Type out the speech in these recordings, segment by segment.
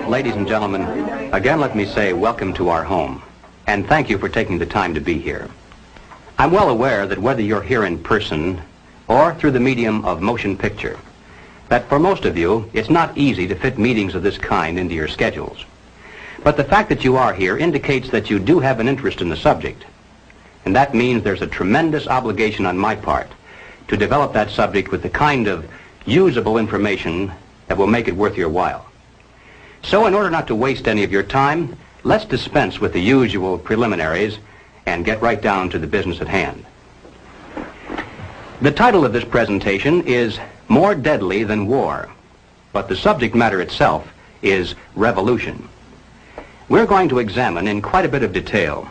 Ladies and gentlemen, again let me say welcome to our home, and thank you for taking the time to be here. I'm well aware that whether you're here in person or through the medium of motion picture, that for most of you, it's not easy to fit meetings of this kind into your schedules. But the fact that you are here indicates that you do have an interest in the subject, and that means there's a tremendous obligation on my part to develop that subject with the kind of usable information that will make it worth your while. So in order not to waste any of your time, let's dispense with the usual preliminaries and get right down to the business at hand. The title of this presentation is More Deadly Than War, but the subject matter itself is revolution. We're going to examine in quite a bit of detail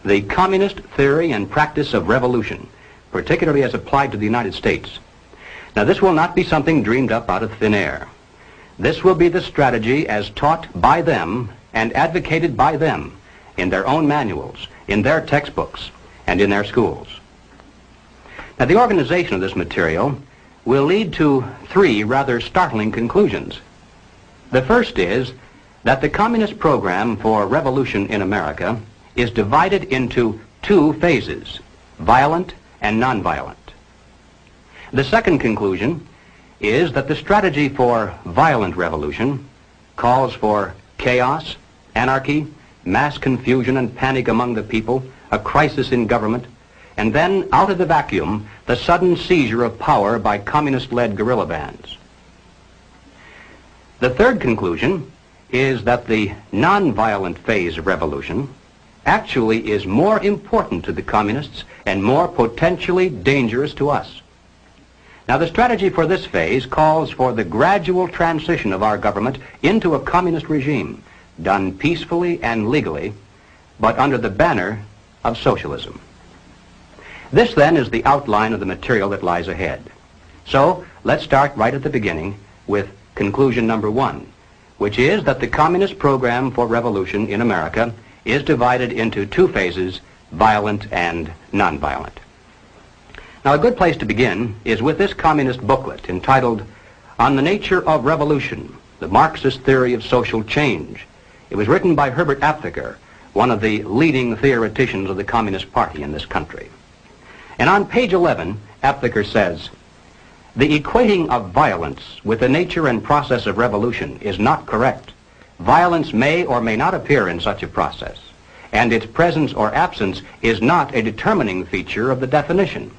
the communist theory and practice of revolution, particularly as applied to the United States. Now, this will not be something dreamed up out of thin air. This will be the strategy as taught by them and advocated by them in their own manuals, in their textbooks, and in their schools. Now, the organization of this material will lead to three rather startling conclusions. The first is that the communist program for revolution in America is divided into two phases, violent and nonviolent. The second conclusion is that the strategy for violent revolution calls for chaos, anarchy, mass confusion and panic among the people, a crisis in government, and then, out of the vacuum, the sudden seizure of power by communist-led guerrilla bands. The third conclusion is that the nonviolent phase of revolution actually is more important to the communists and more potentially dangerous to us. Now, the strategy for this phase calls for the gradual transition of our government into a communist regime, done peacefully and legally, but under the banner of socialism. This, then, is the outline of the material that lies ahead. So, let's start right at the beginning with conclusion number one, which is that the communist program for revolution in America is divided into two phases, violent and nonviolent. Now, a good place to begin is with this communist booklet entitled On the Nature of Revolution, the Marxist Theory of Social Change. It was written by Herbert Aptheker, one of the leading theoreticians of the Communist Party in this country. And on page 11, Aptheker says, "The equating of violence with the nature and process of revolution is not correct. Violence may or may not appear in such a process, and its presence or absence is not a determining feature of the definition."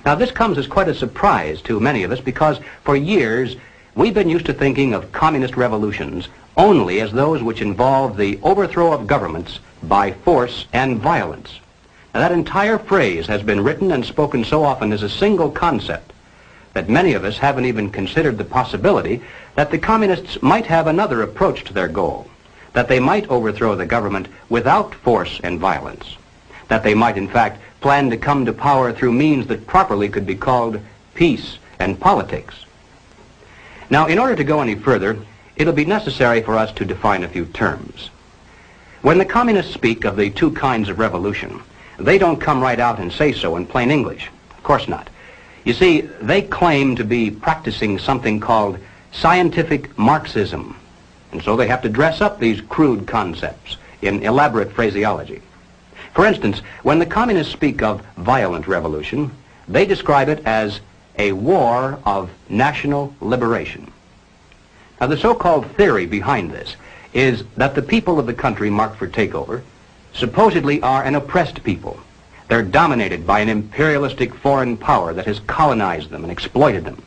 Now, this comes as quite a surprise to many of us because for years we've been used to thinking of communist revolutions only as those which involve the overthrow of governments by force and violence. Now, that entire phrase has been written and spoken so often as a single concept that many of us haven't even considered the possibility that the communists might have another approach to their goal, that they might overthrow the government without force and violence, that they might in fact plan to come to power through means that properly could be called peace and politics. Now, in order to go any further, it'll be necessary for us to define a few terms. When the communists speak of the two kinds of revolution, they don't come right out and say so in plain English. Of course not. You see, they claim to be practicing something called scientific Marxism, and so they have to dress up these crude concepts in elaborate phraseology. For instance, when the communists speak of violent revolution, they describe it as a war of national liberation. Now, the so-called theory behind this is that the people of the country marked for takeover supposedly are an oppressed people. They're dominated by an imperialistic foreign power that has colonized them and exploited them.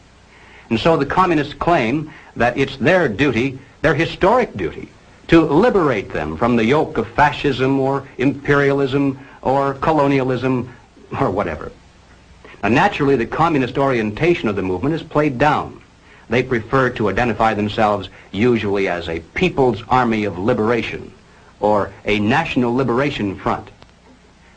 And so the communists claim that it's their duty, their historic duty, to liberate them from the yoke of fascism or imperialism or colonialism or whatever. Now, naturally, the communist orientation of the movement is played down. They prefer to identify themselves usually as a People's Army of Liberation or a National Liberation Front.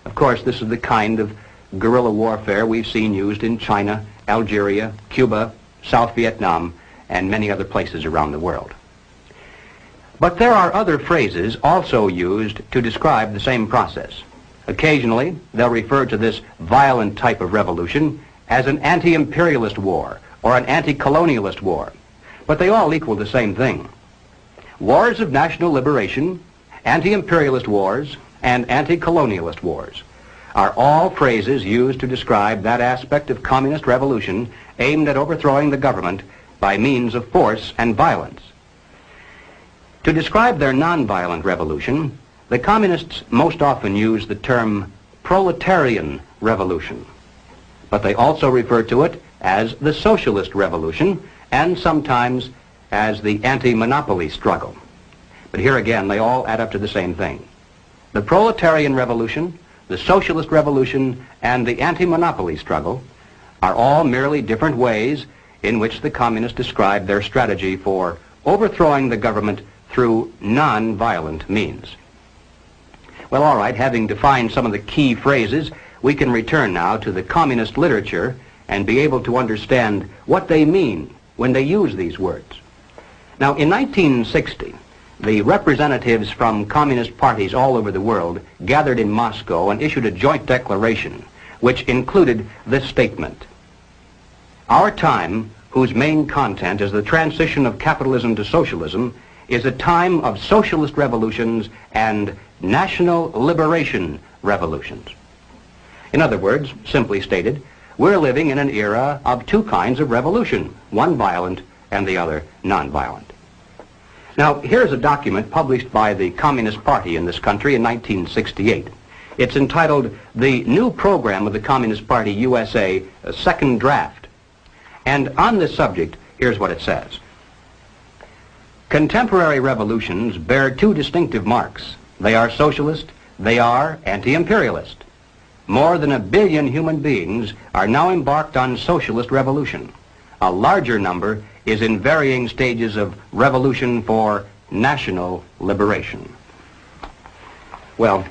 Of course, this is the kind of guerrilla warfare we've seen used in China, Algeria, Cuba, South Vietnam, and many other places around the world. But there are other phrases also used to describe the same process. Occasionally, they'll refer to this violent type of revolution as an anti-imperialist war or an anti-colonialist war, but they all equal the same thing. wars of national liberation, anti-imperialist wars, and anti-colonialist wars are all phrases used to describe that aspect of communist revolution aimed at overthrowing the government by means of force and violence. To describe their nonviolent revolution, the communists most often use the term proletarian revolution, but they also refer to it as the socialist revolution and sometimes as the anti-monopoly struggle. But here again, they all add up to the same thing. The proletarian revolution, the socialist revolution, and the anti-monopoly struggle are all merely different ways in which the communists describe their strategy for overthrowing the government through non-violent means. Well, all right, having defined some of the key phrases, we can return now to the communist literature and be able to understand what they mean when they use these words. Now, in 1960, the representatives from communist parties all over the world gathered in Moscow and issued a joint declaration which included this statement: "Our time, whose main content is the transition of capitalism to socialism, is a time of socialist revolutions and national liberation revolutions." In other words, simply stated, we're living in an era of two kinds of revolution, one violent and the other nonviolent. Now, here's a document published by the Communist Party in this country in 1968. It's entitled "The New Program of the Communist Party USA, Second Draft." And on this subject, here's what it says. "Contemporary revolutions bear two distinctive marks. They are socialist, they are anti-imperialist. More than 1 billion human beings are now embarked on socialist revolution. A larger number is in varying stages of revolution for national liberation." Well,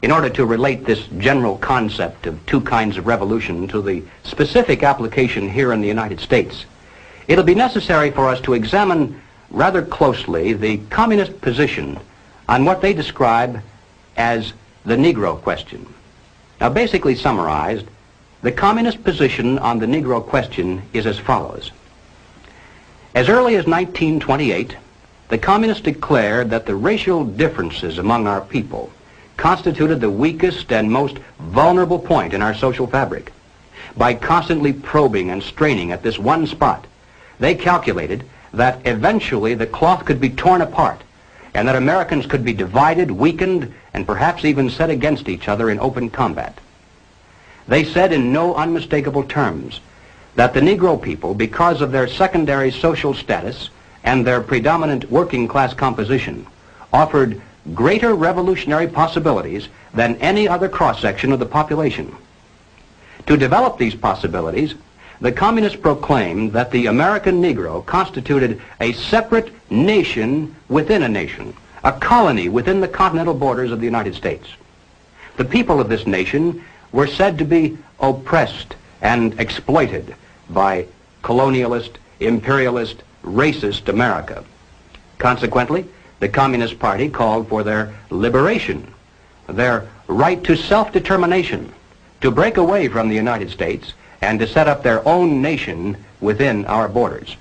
in order to relate this general concept of two kinds of revolution to the specific application here in the United States, it'll be necessary for us to examine rather closely the communist position on what they describe as the Negro question. Now, basically summarized, the communist position on the Negro question is as follows. As early as 1928, the communists declared that the racial differences among our people constituted the weakest and most vulnerable point in our social fabric. By constantly probing and straining at this one spot, they calculated that eventually the cloth could be torn apart and that Americans could be divided, weakened, and perhaps even set against each other in open combat. They said in no unmistakable terms that the Negro people, because of their secondary social status and their predominant working class composition, offered greater revolutionary possibilities than any other cross-section of the population. To develop these possibilities, the communists proclaimed that the American Negro constituted a separate nation within a nation, a colony within the continental borders of the United States. The people of this nation were said to be oppressed and exploited by colonialist, imperialist, racist America. Consequently, the Communist Party called for their liberation, their right to self-determination, to break away from the United States and to set up their own nation within our borders.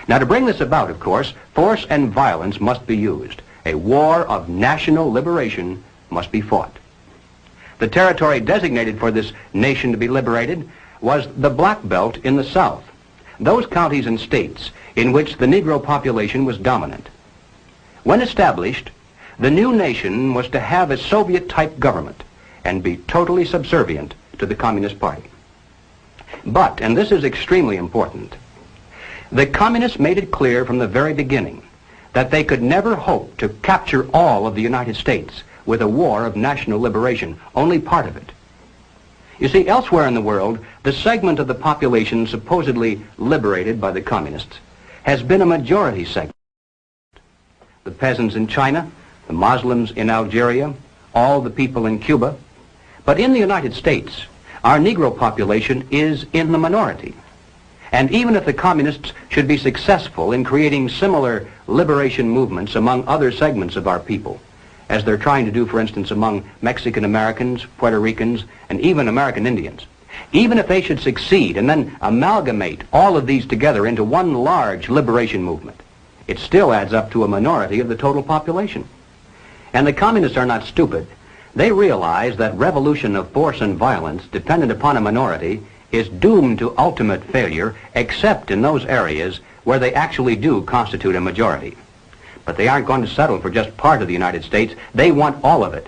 Now, to bring this about, of course, force and violence must be used. A war of national liberation must be fought. The territory designated for this nation to be liberated was the Black Belt in the South, those counties and states in which the Negro population was dominant. When established, the new nation was to have a Soviet-type government and be totally subservient to the Communist Party. But, and this is extremely important, the communists made it clear from the very beginning that they could never hope to capture all of the United States with a war of national liberation, only part of it. You see, elsewhere in the world, the segment of the population supposedly liberated by the communists has been a majority segment. The peasants in China, the Muslims in Algeria, all the people in Cuba. But in the United States, our Negro population is in the minority. And even if the communists should be successful in creating similar liberation movements among other segments of our people, as they're trying to do, for instance, among Mexican Americans, Puerto Ricans, and even American Indians, even if they should succeed and then amalgamate all of these together into one large liberation movement, it still adds up to a minority of the total population. And the communists are not stupid. They realize that revolution of force and violence dependent upon a minority is doomed to ultimate failure, except in those areas where they actually do constitute a majority. But they aren't going to settle for just part of the United States. They want all of it.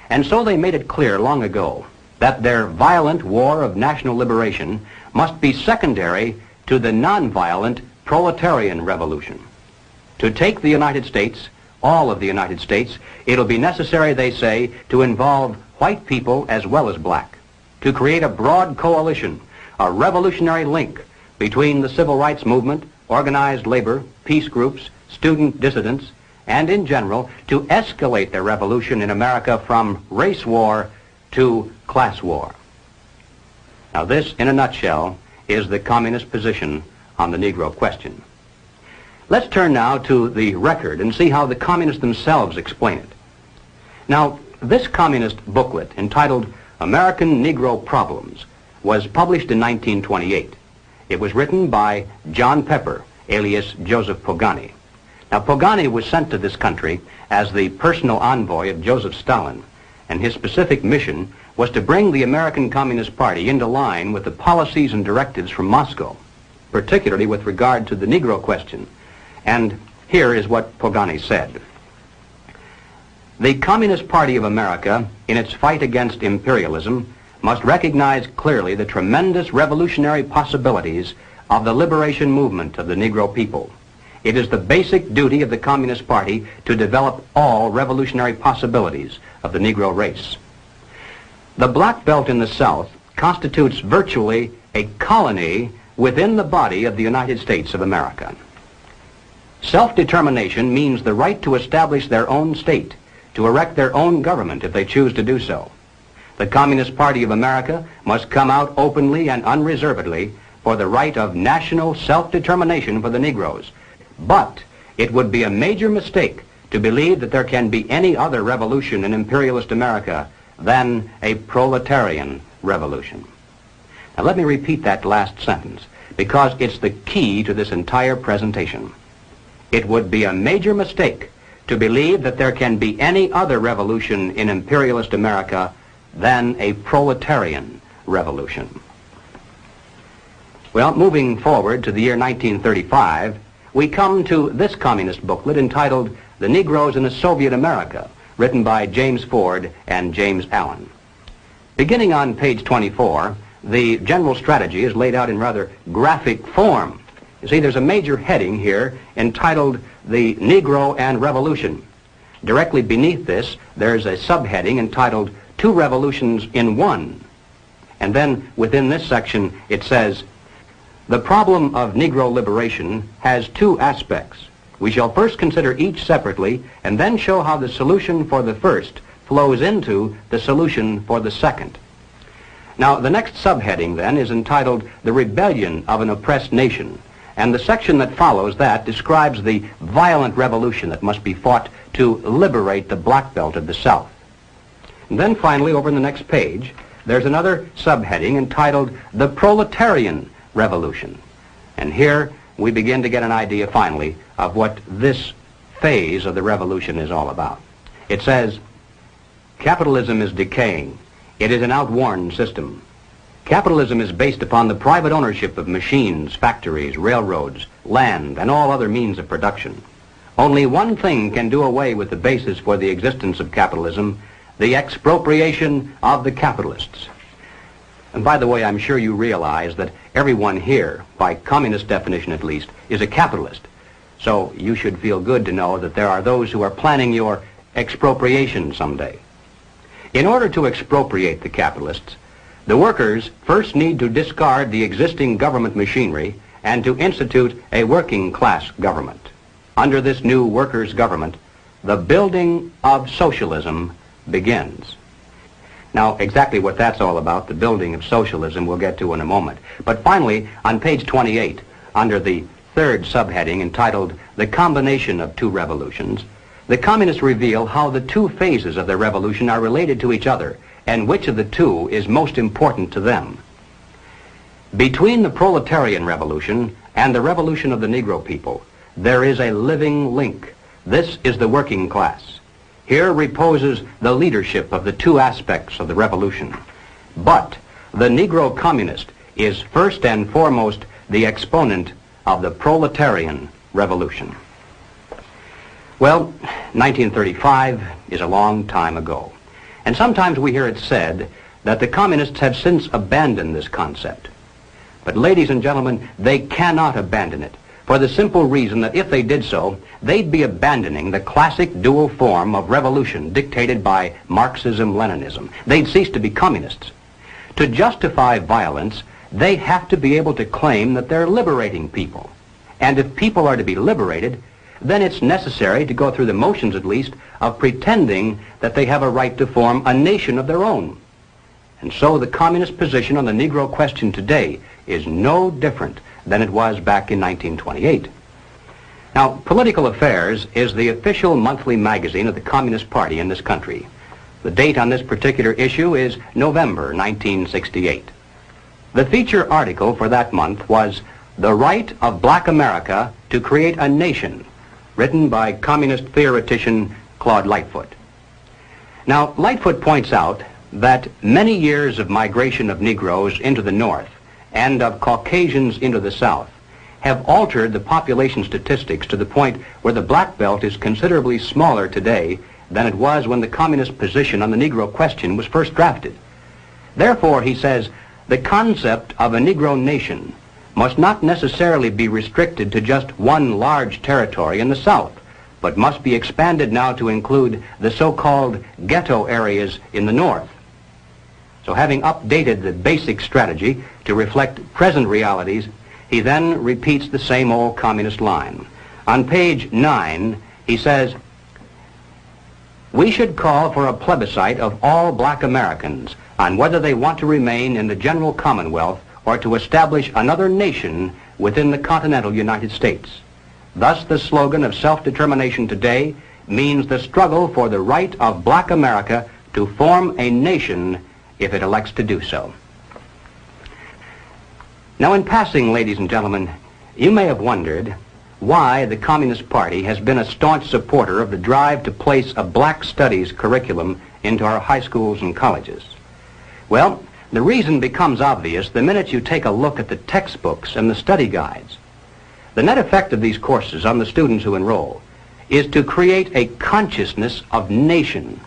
And so they made it clear long ago that their violent war of national liberation must be secondary to the nonviolent proletarian revolution. To take the United States, all of the United States, it'll be necessary, they say, to involve white people as well as black, to create a broad coalition, a revolutionary link between the civil rights movement, organized labor, peace groups, student dissidents, and in general, to escalate the revolution in America from race war to class war. Now this, in a nutshell, is the communist position on the Negro question. Let's turn now to the record and see how the communists themselves explain it. Now, this communist booklet, entitled American Negro Problems, was published in 1928. It was written by John Pepper, alias Joseph Pogany. Now, Pogany was sent to this country as the personal envoy of Joseph Stalin, and his specific mission was to bring the American Communist Party into line with the policies and directives from Moscow, particularly with regard to the Negro question. And here is what Pogany said. The Communist Party of America, in its fight against imperialism, must recognize clearly the tremendous revolutionary possibilities of the liberation movement of the Negro people. It is the basic duty of the Communist Party to develop all revolutionary possibilities of the Negro race. The Black Belt in the South constitutes virtually a colony within the body of the United States of America. Self-determination means the right to establish their own state, to erect their own government if they choose to do so. The Communist Party of America must come out openly and unreservedly for the right of national self-determination for the Negroes. But it would be a major mistake to believe that there can be any other revolution in imperialist America than a proletarian revolution. Now let me repeat that last sentence, because it's the key to this entire presentation. It would be a major mistake to believe that there can be any other revolution in imperialist America than a proletarian revolution. Well, moving forward to the year 1935, we come to this communist booklet entitled The Negroes in a Soviet America, written by James Ford and James Allen. Beginning on page 24, the general strategy is laid out in rather graphic form. You see, there's a major heading here entitled The Negro and Revolution. Directly beneath this, there's a subheading entitled Two Revolutions in One. And then within this section, it says, the problem of Negro liberation has two aspects. We shall first consider each separately and then show how the solution for the first flows into the solution for the second. Now, the next subheading then is entitled The Rebellion of an Oppressed Nation. And the section that follows that describes the violent revolution that must be fought to liberate the Black Belt of the South. And then finally, over in the next page, there's another subheading entitled The Proletarian Revolution. And here we begin to get an idea finally of what this phase of the revolution is all about. It says, capitalism is decaying. It is an outworn system. Capitalism is based upon the private ownership of machines, factories, railroads, land, and all other means of production. Only one thing can do away with the basis for the existence of capitalism, the expropriation of the capitalists. And by the way, I'm sure you realize that everyone here, by communist definition at least, is a capitalist. So you should feel good to know that there are those who are planning your expropriation someday. In order to expropriate the capitalists, the workers first need to discard the existing government machinery and to institute a working class government. Under this new workers' government, the building of socialism begins. Now, exactly what that's all about, the building of socialism, we'll get to in a moment. But finally, on page 28, under the third subheading entitled The Combination of Two Revolutions, the communists reveal how the two phases of their revolution are related to each other and which of the two is most important to them. Between the proletarian revolution and the revolution of the Negro people, there is a living link. This is the working class. Here reposes the leadership of the two aspects of the revolution. But the Negro communist is first and foremost the exponent of the proletarian revolution. Well, 1935 is a long time ago, and sometimes we hear it said that the communists have since abandoned this concept. But ladies and gentlemen, they cannot abandon it, for the simple reason that if they did so, they'd be abandoning the classic dual form of revolution dictated by Marxism-Leninism. They'd cease to be communists. To justify violence, they have to be able to claim that they're liberating people. And if people are to be liberated, then it's necessary to go through the motions, at least, of pretending that they have a right to form a nation of their own. And so the communist position on the Negro question today is no different than it was back in 1928. Now, Political Affairs is the official monthly magazine of the Communist Party in this country. The date on this particular issue is November 1968. The feature article for that month was "The Right of Black America to Create a Nation," written by communist theoretician Claude Lightfoot. Now, Lightfoot points out that many years of migration of Negroes into the North and of Caucasians into the South have altered the population statistics to the point where the black belt is considerably smaller today than it was when the communist position on the Negro question was first drafted. Therefore, he says, the concept of a Negro nation must not necessarily be restricted to just one large territory in the South, but must be expanded now to include the so-called ghetto areas in the North. So having updated the basic strategy to reflect present realities, he then repeats the same old communist line. On page 9, he says, "We should call for a plebiscite of all black Americans on whether they want to remain in the general Commonwealth or to establish another nation within the continental United States. Thus, the slogan of self-determination today means the struggle for the right of black America to form a nation if it elects to do so." Now, in passing, ladies and gentlemen, you may have wondered why the Communist Party has been a staunch supporter of the drive to place a black studies curriculum into our high schools and colleges. Well, the reason becomes obvious the minute you take a look at the textbooks and the study guides. The net effect of these courses on the students who enroll is to create a consciousness of nation.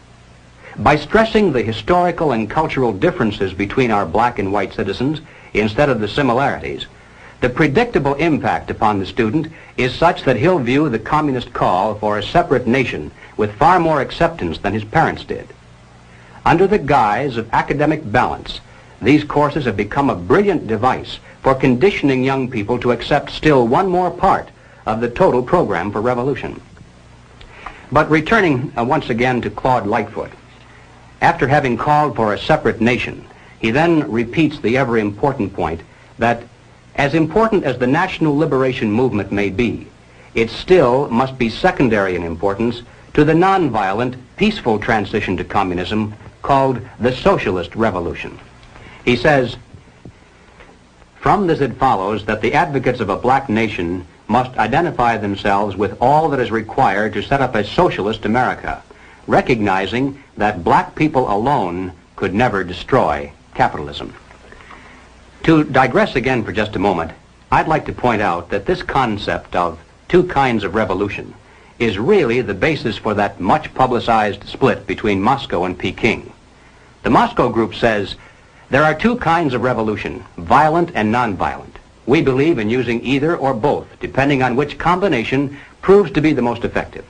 By stressing the historical and cultural differences between our black and white citizens instead of the similarities, the predictable impact upon the student is such that he'll view the communist call for a separate nation with far more acceptance than his parents did. Under the guise of academic balance, these courses have become a brilliant device for conditioning young people to accept still one more part of the total program for revolution. But returning once again to Claude Lightfoot, after having called for a separate nation, he then repeats the ever-important point that as important as the national liberation movement may be, it still must be secondary in importance to the nonviolent, peaceful transition to communism called the socialist revolution. He says, "From this it follows that the advocates of a black nation must identify themselves with all that is required to set up a socialist America, recognizing that black people alone could never destroy capitalism." To digress again for just a moment, I'd like to point out that this concept of two kinds of revolution is really the basis for that much publicized split between Moscow and Peking. The Moscow group says, there are two kinds of revolution, violent and nonviolent. We believe in using either or both, depending on which combination proves to be the most effective.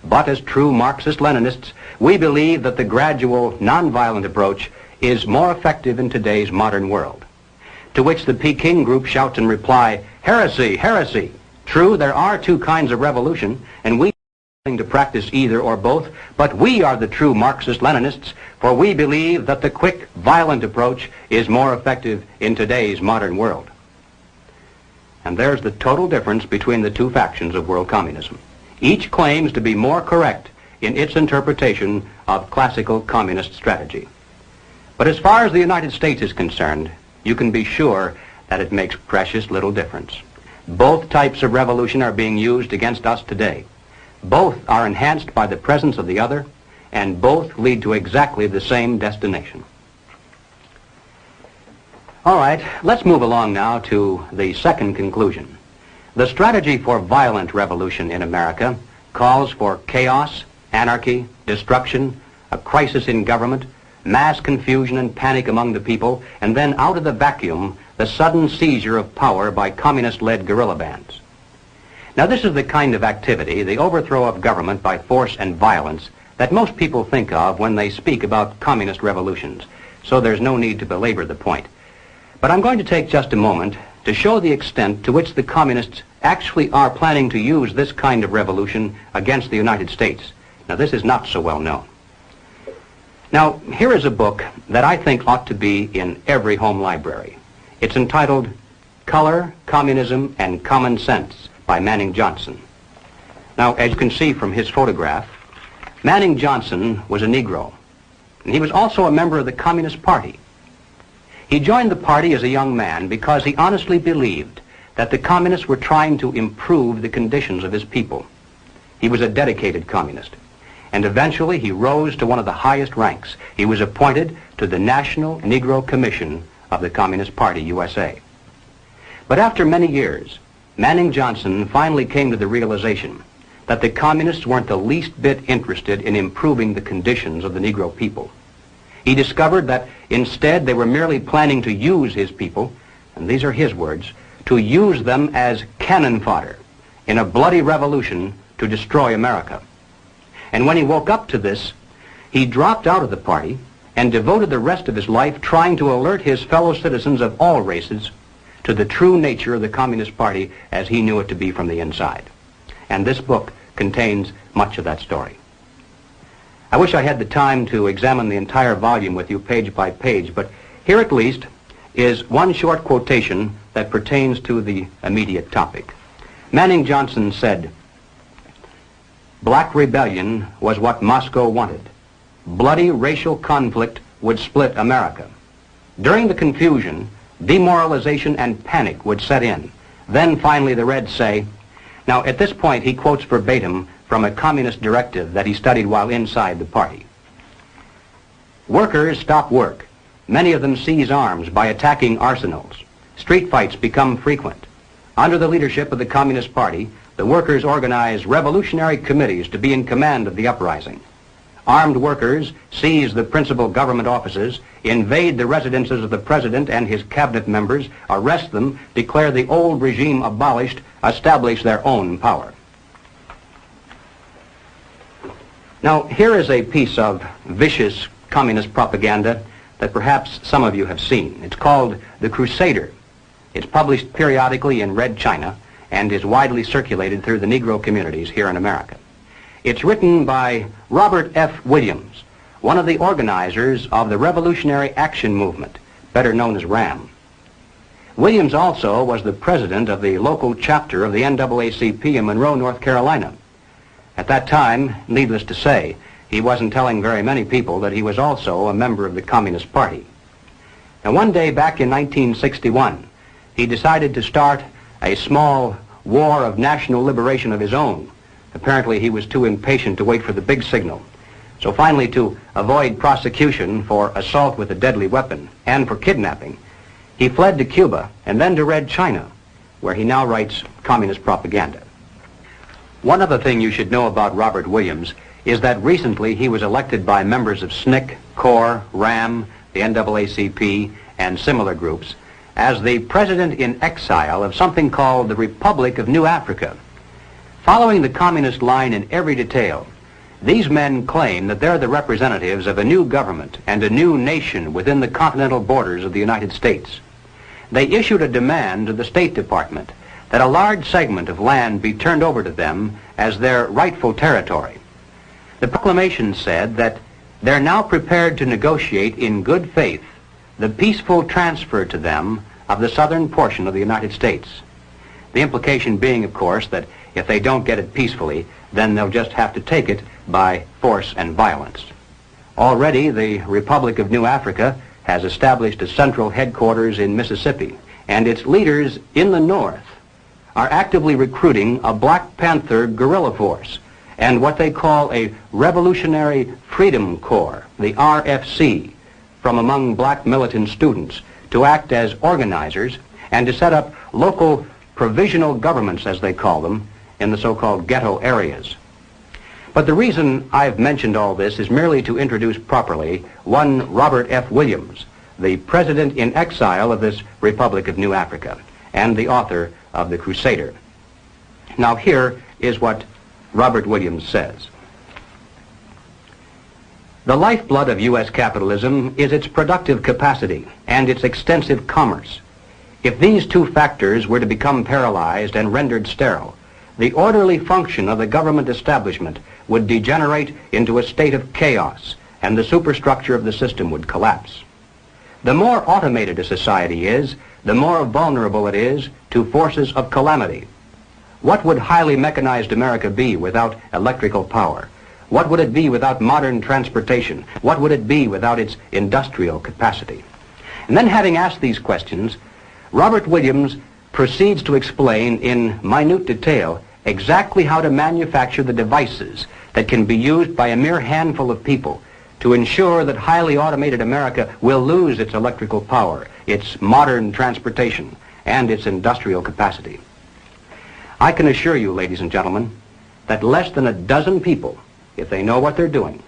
But as true Marxist-Leninists, we believe that the gradual, nonviolent approach is more effective in today's modern world. To which the Peking group shouts in reply, "Heresy, heresy! True, there are two kinds of revolution, and we are willing to practice either or both, but we are the true Marxist-Leninists, for we believe that the quick, violent approach is more effective in today's modern world." And there's the total difference between the two factions of world communism. Each claims to be more correct in its interpretation of classical communist strategy. But as far as the United States is concerned, you can be sure that it makes precious little difference. Both types of revolution are being used against us today. Both are enhanced by the presence of the other, and both lead to exactly the same destination. All right, let's move along now to the second conclusion. The strategy for violent revolution in America calls for chaos, anarchy, destruction, a crisis in government, mass confusion and panic among the people, and then out of the vacuum, the sudden seizure of power by communist-led guerrilla bands. Now, this is the kind of activity, the overthrow of government by force and violence, that most people think of when they speak about communist revolutions, so there's no need to belabor the point. But I'm going to take just a moment to show the extent to which the communists actually are planning to use this kind of revolution against the United States. Now, this is not so well known. Now, here is a book that I think ought to be in every home library. It's entitled Color, Communism, and Common Sense by Manning Johnson. Now, as you can see from his photograph, Manning Johnson was a Negro, and he was also a member of the Communist Party. He joined the party as a young man because he honestly believed that the communists were trying to improve the conditions of his people. He was a dedicated communist, and eventually he rose to one of the highest ranks. He was appointed to the National Negro Commission of the Communist Party, USA. But after many years, Manning Johnson finally came to the realization that the communists weren't the least bit interested in improving the conditions of the Negro people. He discovered that instead they were merely planning to use his people, and these are his words, to use them as cannon fodder in a bloody revolution to destroy America. And when he woke up to this, he dropped out of the party and devoted the rest of his life trying to alert his fellow citizens of all races to the true nature of the Communist Party as he knew it to be from the inside. And this book contains much of that story. I wish I had the time to examine the entire volume with you page by page, but here at least is one short quotation that pertains to the immediate topic. Manning Johnson said, "Black rebellion was what Moscow wanted. Bloody racial conflict would split America. During the confusion, demoralization and panic would set in. Then finally the Reds say," now at this point he quotes verbatim from a communist directive that he studied while inside the party. "Workers stop work. Many of them seize arms by attacking arsenals. Street fights become frequent. Under the leadership of the Communist Party, the workers organize revolutionary committees to be in command of the uprising. Armed workers seize the principal government offices, invade the residences of the president and his cabinet members, arrest them, declare the old regime abolished, establish their own power." Now, here is a piece of vicious communist propaganda that perhaps some of you have seen. It's called The Crusader. It's published periodically in Red China and is widely circulated through the Negro communities here in America. It's written by Robert F. Williams, one of the organizers of the Revolutionary Action Movement, better known as RAM. Williams also was the president of the local chapter of the NAACP in Monroe, North Carolina. At that time, needless to say, he wasn't telling very many people that he was also a member of the Communist Party. Now, one day back in 1961, he decided to start a small war of national liberation of his own. Apparently, he was too impatient to wait for the big signal. So finally, to avoid prosecution for assault with a deadly weapon and for kidnapping, he fled to Cuba and then to Red China, where he now writes communist propaganda. One other thing you should know about Robert Williams is that recently he was elected by members of SNCC, CORE, RAM, the NAACP, and similar groups as the president in exile of something called the Republic of New Africa. Following the communist line in every detail, these men claim that they're the representatives of a new government and a new nation within the continental borders of the United States. They issued a demand to the State Department that a large segment of land be turned over to them as their rightful territory. The proclamation said that they're now prepared to negotiate in good faith the peaceful transfer to them of the southern portion of the United States. The implication being, of course, that if they don't get it peacefully, then they'll just have to take it by force and violence. Already, the Republic of New Africa has established a central headquarters in Mississippi, and its leaders in the North are actively recruiting a Black Panther guerrilla force and what they call a Revolutionary Freedom Corps, the RFC, from among black militant students to act as organizers and to set up local provisional governments, as they call them, in the so-called ghetto areas. But the reason I've mentioned all this is merely to introduce properly one Robert F. Williams, the president in exile of this Republic of New Africa and the author of The Crusader. Now here is what Robert Williams says. The lifeblood of U.S. capitalism is its productive capacity and its extensive commerce. If these two factors were to become paralyzed and rendered sterile, the orderly function of the government establishment would degenerate into a state of chaos, and the superstructure of the system would collapse. The more automated a society is, the more vulnerable it is to forces of calamity. What would highly mechanized America be without electrical power? What would it be without modern transportation? What would it be without its industrial capacity? And then, having asked these questions, Robert Williams proceeds to explain in minute detail exactly how to manufacture the devices that can be used by a mere handful of people to ensure that highly automated America will lose its electrical power, its modern transportation, and its industrial capacity. I can assure you, ladies and gentlemen, that less than a dozen people, if they know what they're doing,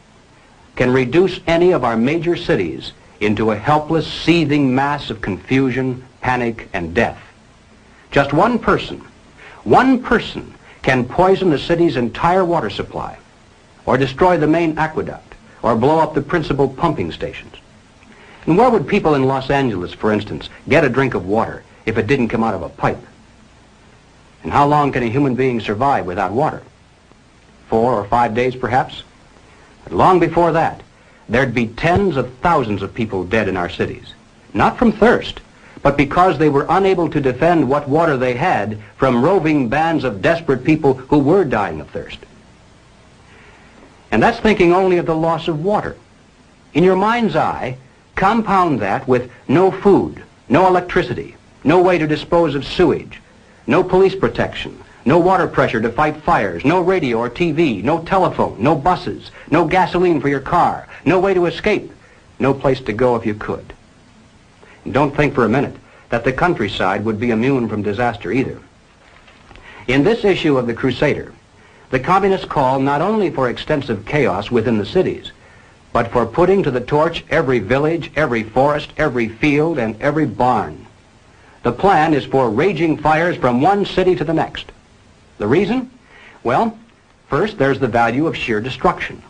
can reduce any of our major cities into a helpless, seething mass of confusion, panic, and death. Just one person can poison the city's entire water supply, or destroy the main aqueduct, or blow up the principal pumping stations. And where would people in Los Angeles, for instance, get a drink of water if it didn't come out of a pipe? And how long can a human being survive without water? 4 or 5 days, perhaps? But long before that, there'd be tens of thousands of people dead in our cities, not from thirst, but because they were unable to defend what water they had from roving bands of desperate people who were dying of thirst. And that's thinking only of the loss of water. In your mind's eye, compound that with no food, no electricity, no way to dispose of sewage, no police protection, no water pressure to fight fires, no radio or TV, no telephone, no buses, no gasoline for your car, no way to escape, no place to go if you could. And don't think for a minute that the countryside would be immune from disaster either. In this issue of The Crusader, the communists call not only for extensive chaos within the cities, but for putting to the torch every village, every forest, every field, and every barn. The plan is for raging fires from one city to the next. The reason? Well, first, there's the value of sheer destruction.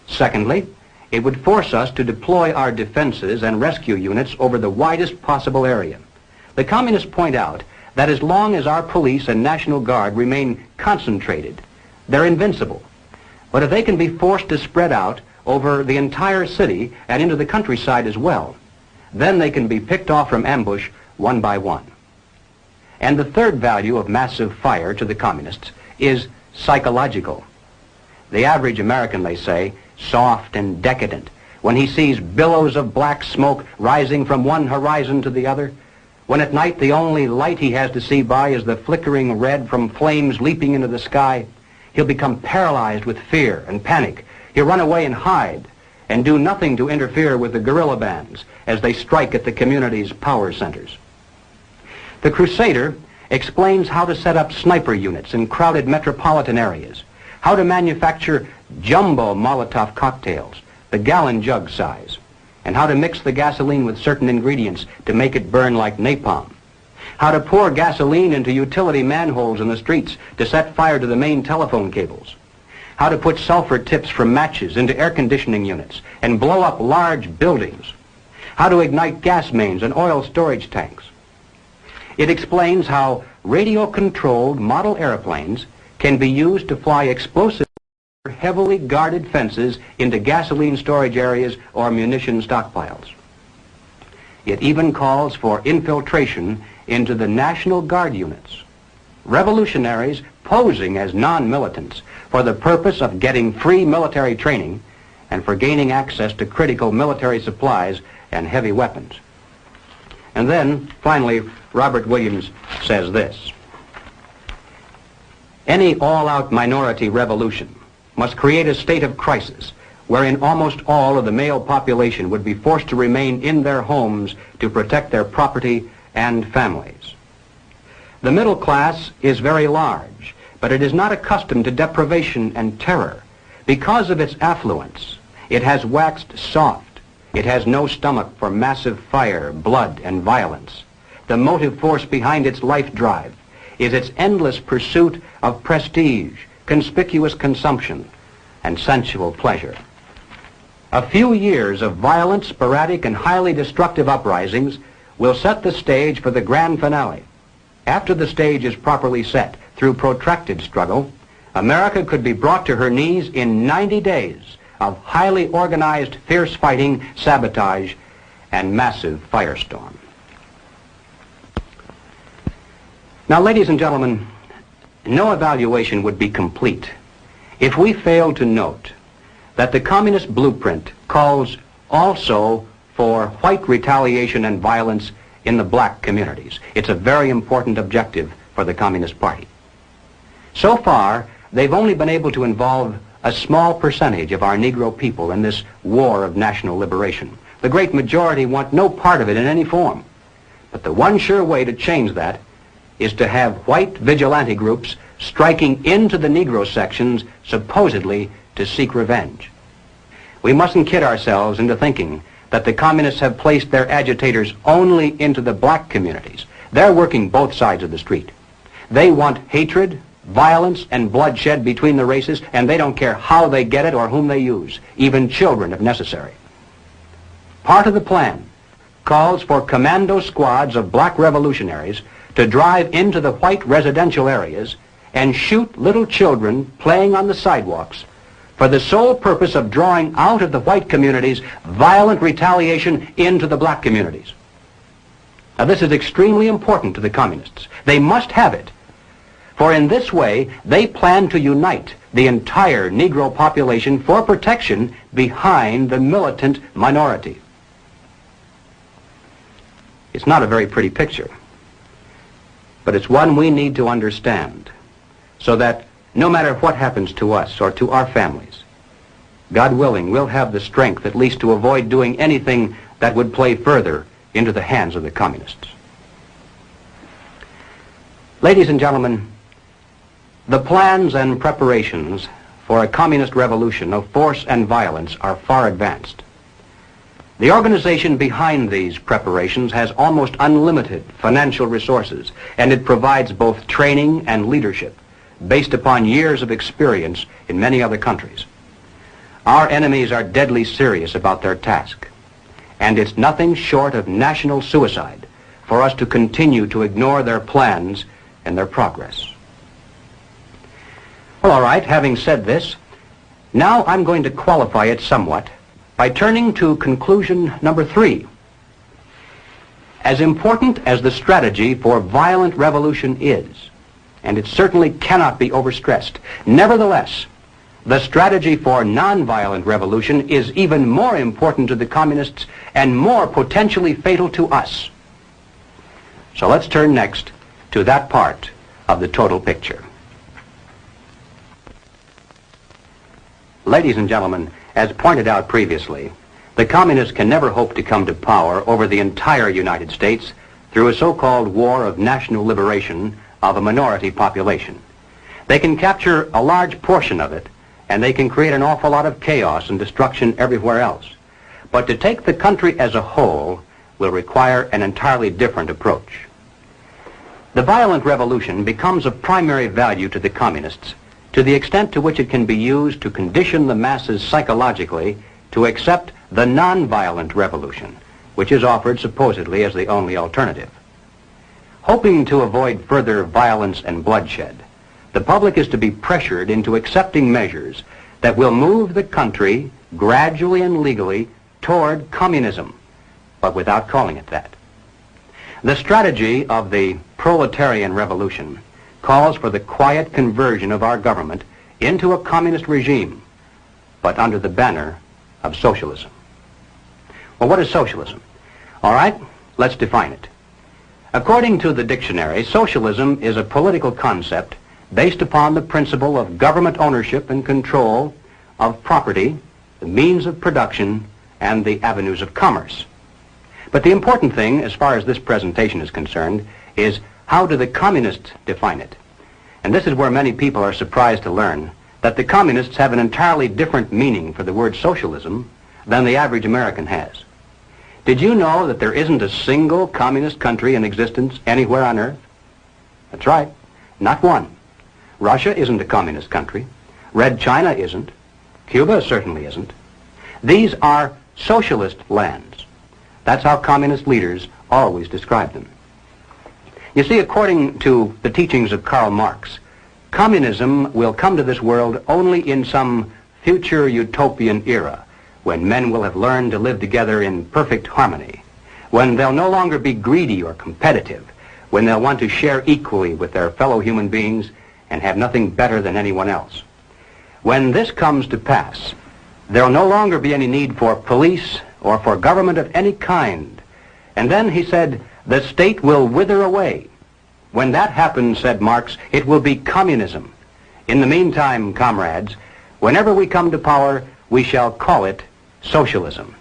Secondly, it would force us to deploy our defenses and rescue units over the widest possible area. The communists point out that as long as our police and National Guard remain concentrated, they're invincible. But if they can be forced to spread out over the entire city and into the countryside as well, then they can be picked off from ambush one by one. And the third value of massive fire to the communists is psychological. The average American, they say, soft and decadent, when he sees billows of black smoke rising from one horizon to the other, when at night the only light he has to see by is the flickering red from flames leaping into the sky, he'll become paralyzed with fear and panic. He'll run away and hide and do nothing to interfere with the guerrilla bands as they strike at the community's power centers. The Crusader explains how to set up sniper units in crowded metropolitan areas, how to manufacture jumbo Molotov cocktails, the gallon jug size, and how to mix the gasoline with certain ingredients to make it burn like napalm, how to pour gasoline into utility manholes in the streets to set fire to the main telephone cables, how to put sulfur tips from matches into air conditioning units and blow up large buildings, how to ignite gas mains and oil storage tanks. It explains how radio-controlled model airplanes can be used to fly explosive heavily guarded fences into gasoline storage areas or munition stockpiles. It even calls for infiltration into the National Guard units, revolutionaries posing as non-militants for the purpose of getting free military training and for gaining access to critical military supplies and heavy weapons. And then, finally, Robert Williams says this: Any all-out minority revolution must create a state of crisis wherein almost all of the male population would be forced to remain in their homes to protect their property and families. The middle class is very large, but it is not accustomed to deprivation and terror. Because of its affluence, it has waxed soft. It has no stomach for massive fire, blood, and violence. The motive force behind its life drive is its endless pursuit of prestige, conspicuous consumption, and sensual pleasure. A few years of violent, sporadic, and highly destructive uprisings will set the stage for the grand finale. After the stage is properly set through protracted struggle, America could be brought to her knees in 90 days of highly organized, fierce fighting, sabotage, and massive firestorm. Now, ladies and gentlemen, no evaluation would be complete if we failed to note that the communist blueprint calls also for white retaliation and violence in the black communities. It's a very important objective for the Communist Party. So far, they've only been able to involve a small percentage of our Negro people in this war of national liberation. The great majority want no part of it in any form. But the one sure way to change that is to have white vigilante groups striking into the Negro sections supposedly to seek revenge. We mustn't kid ourselves into thinking that the communists have placed their agitators only into the black communities. They're working both sides of the street. They want hatred, violence, and bloodshed between the races, and they don't care how they get it or whom they use, even children if necessary. Part of the plan calls for commando squads of black revolutionaries to drive into the white residential areas and shoot little children playing on the sidewalks for the sole purpose of drawing out of the white communities violent retaliation into the black communities. Now, this is extremely important to the communists. They must have it, for in this way they plan to unite the entire Negro population for protection behind the militant minority. It's not a very pretty picture, but it's one we need to understand, so that no matter what happens to us or to our families, God willing, we'll have the strength at least to avoid doing anything that would play further into the hands of the communists. Ladies and gentlemen, the plans and preparations for a communist revolution of force and violence are far advanced. The organization behind these preparations has almost unlimited financial resources, and it provides both training and leadership based upon years of experience in many other countries. Our enemies are deadly serious about their task, and it's nothing short of national suicide for us to continue to ignore their plans and their progress. Well, all right, having said this, now I'm going to qualify it somewhat by turning to conclusion number 3. As important as the strategy for violent revolution is, and it certainly cannot be overstressed, nevertheless, the strategy for nonviolent revolution is even more important to the communists and more potentially fatal to us. So let's turn next to that part of the total picture. Ladies and gentlemen, as pointed out previously, the communists can never hope to come to power over the entire United States through a so-called war of national liberation of a minority population. They can capture a large portion of it, and they can create an awful lot of chaos and destruction everywhere else. But to take the country as a whole will require an entirely different approach. The violent revolution becomes of primary value to the communists to the extent to which it can be used to condition the masses psychologically to accept the nonviolent revolution, which is offered supposedly as the only alternative. Hoping to avoid further violence and bloodshed, the public is to be pressured into accepting measures that will move the country gradually and legally toward communism, but without calling it that. The strategy of the proletarian revolution calls for the quiet conversion of our government into a communist regime, but under the banner of socialism. Well, what is socialism? All right, let's define it. According to the dictionary, socialism is a political concept based upon the principle of government ownership and control of property, the means of production, and the avenues of commerce. But the important thing, as far as this presentation is concerned, is how do the communists define it? And this is where many people are surprised to learn that the communists have an entirely different meaning for the word socialism than the average American has. Did you know that there isn't a single communist country in existence anywhere on earth? That's right, not one. Russia isn't a communist country. Red China isn't. Cuba certainly isn't. These are socialist lands. That's how communist leaders always describe them. You see, according to the teachings of Karl Marx, communism will come to this world only in some future utopian era, when men will have learned to live together in perfect harmony, when they'll no longer be greedy or competitive, when they'll want to share equally with their fellow human beings and have nothing better than anyone else. When this comes to pass, there'll no longer be any need for police or for government of any kind. And then, he said, the state will wither away. When that happens, said Marx, it will be communism. In the meantime, comrades, whenever we come to power, we shall call it socialism.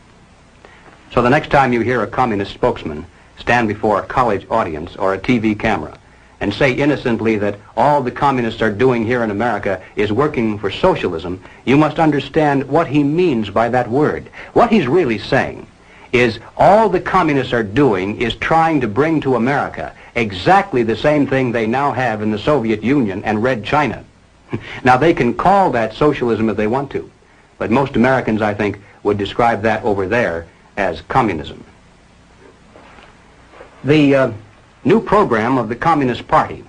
So the next time you hear a communist spokesman stand before a college audience or a TV camera and say innocently that all the communists are doing here in America is working for socialism, you must understand what he means by that word. What he's really saying is all the communists are doing is trying to bring to America exactly the same thing they now have in the Soviet Union and Red China. Now, they can call that socialism if they want to, but most Americans, I think, would describe that over there as communism. The new program of the Communist Party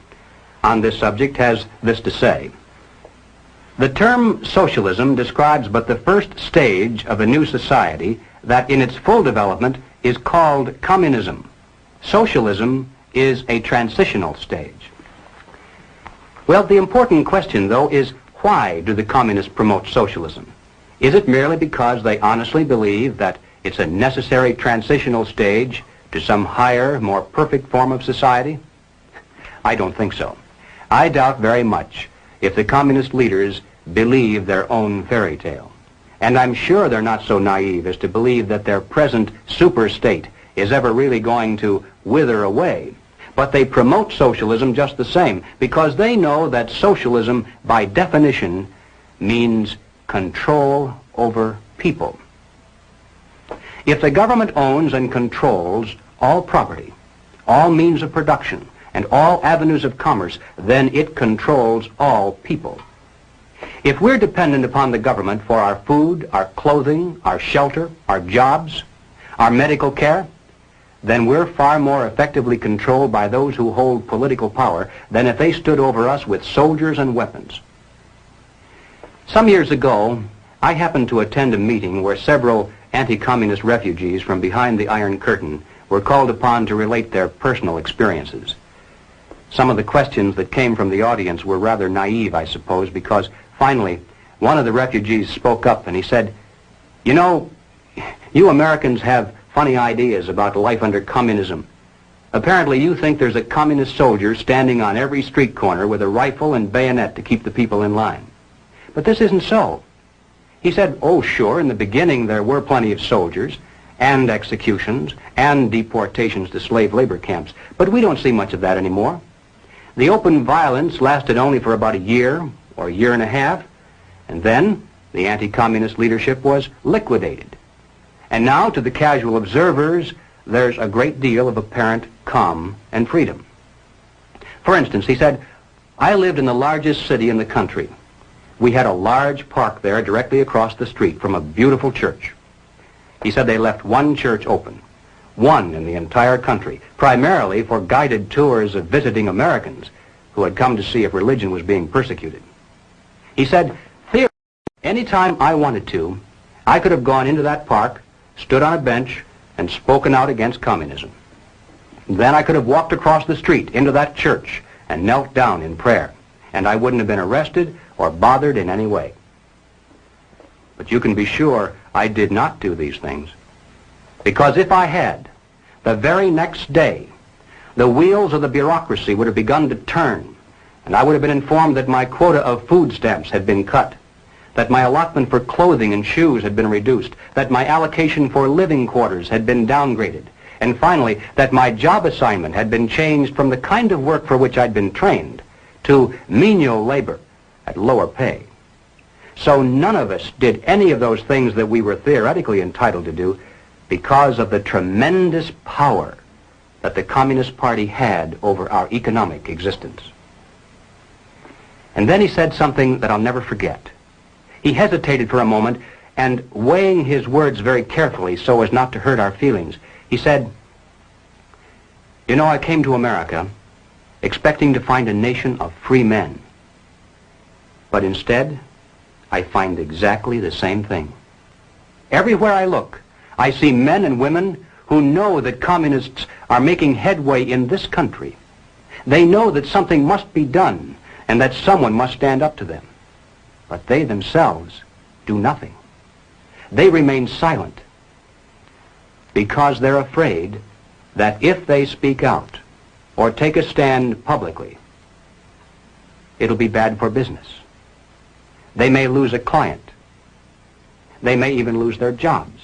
on this subject has this to say. The term socialism describes but the first stage of a new society that in its full development is called communism. Socialism is a transitional stage. Well, the important question, though, is why do the communists promote socialism? Is it merely because they honestly believe that it's a necessary transitional stage to some higher, more perfect form of society? I don't think so. I doubt very much if the communist leaders believe their own fairy tale. And I'm sure they're not so naive as to believe that their present super state is ever really going to wither away. But they promote socialism just the same, because they know that socialism, by definition, means control over people. If the government owns and controls all property, all means of production, and all avenues of commerce, then it controls all people. If we're dependent upon the government for our food, our clothing, our shelter, our jobs, our medical care, then we're far more effectively controlled by those who hold political power than if they stood over us with soldiers and weapons. Some years ago, I happened to attend a meeting where several anti-communist refugees from behind the Iron Curtain were called upon to relate their personal experiences. Some of the questions that came from the audience were rather naive, I suppose, because finally one of the refugees spoke up and he said, "You know, you Americans have funny ideas about life under communism. Apparently you think there's a communist soldier standing on every street corner with a rifle and bayonet to keep the people in line. But this isn't so." He said, "Oh, sure, in the beginning there were plenty of soldiers and executions and deportations to slave labor camps, but we don't see much of that anymore. The open violence lasted only for about a year or a year and a half, and then the anti-communist leadership was liquidated. And now, to the casual observers, there's a great deal of apparent calm and freedom." For instance, he said, "I lived in the largest city in the country. We had a large park there directly across the street from a beautiful church." He said they left one church open, one in the entire country, primarily for guided tours of visiting Americans who had come to see if religion was being persecuted. He said, "Theoretically, any time I wanted to, I could have gone into that park, stood on a bench, and spoken out against communism. Then I could have walked across the street into that church and knelt down in prayer, and I wouldn't have been arrested or bothered in any way. But you can be sure I did not do these things, because if I had, the very next day, the wheels of the bureaucracy would have begun to turn, and I would have been informed that my quota of food stamps had been cut, that my allotment for clothing and shoes had been reduced, that my allocation for living quarters had been downgraded, and finally, that my job assignment had been changed from the kind of work for which I'd been trained to menial labor at lower pay. So none of us did any of those things that we were theoretically entitled to do because of the tremendous power that the Communist Party had over our economic existence. And then he said something that I'll never forget. He hesitated for a moment, and weighing his words very carefully so as not to hurt our feelings, he said, "You know, I came to America expecting to find a nation of free men. But instead, I find exactly the same thing. Everywhere I look, I see men and women who know that communists are making headway in this country. They know that something must be done and that someone must stand up to them. But they themselves do nothing. They remain silent because they're afraid that if they speak out or take a stand publicly, it'll be bad for business. They may lose a client. They may even lose their jobs.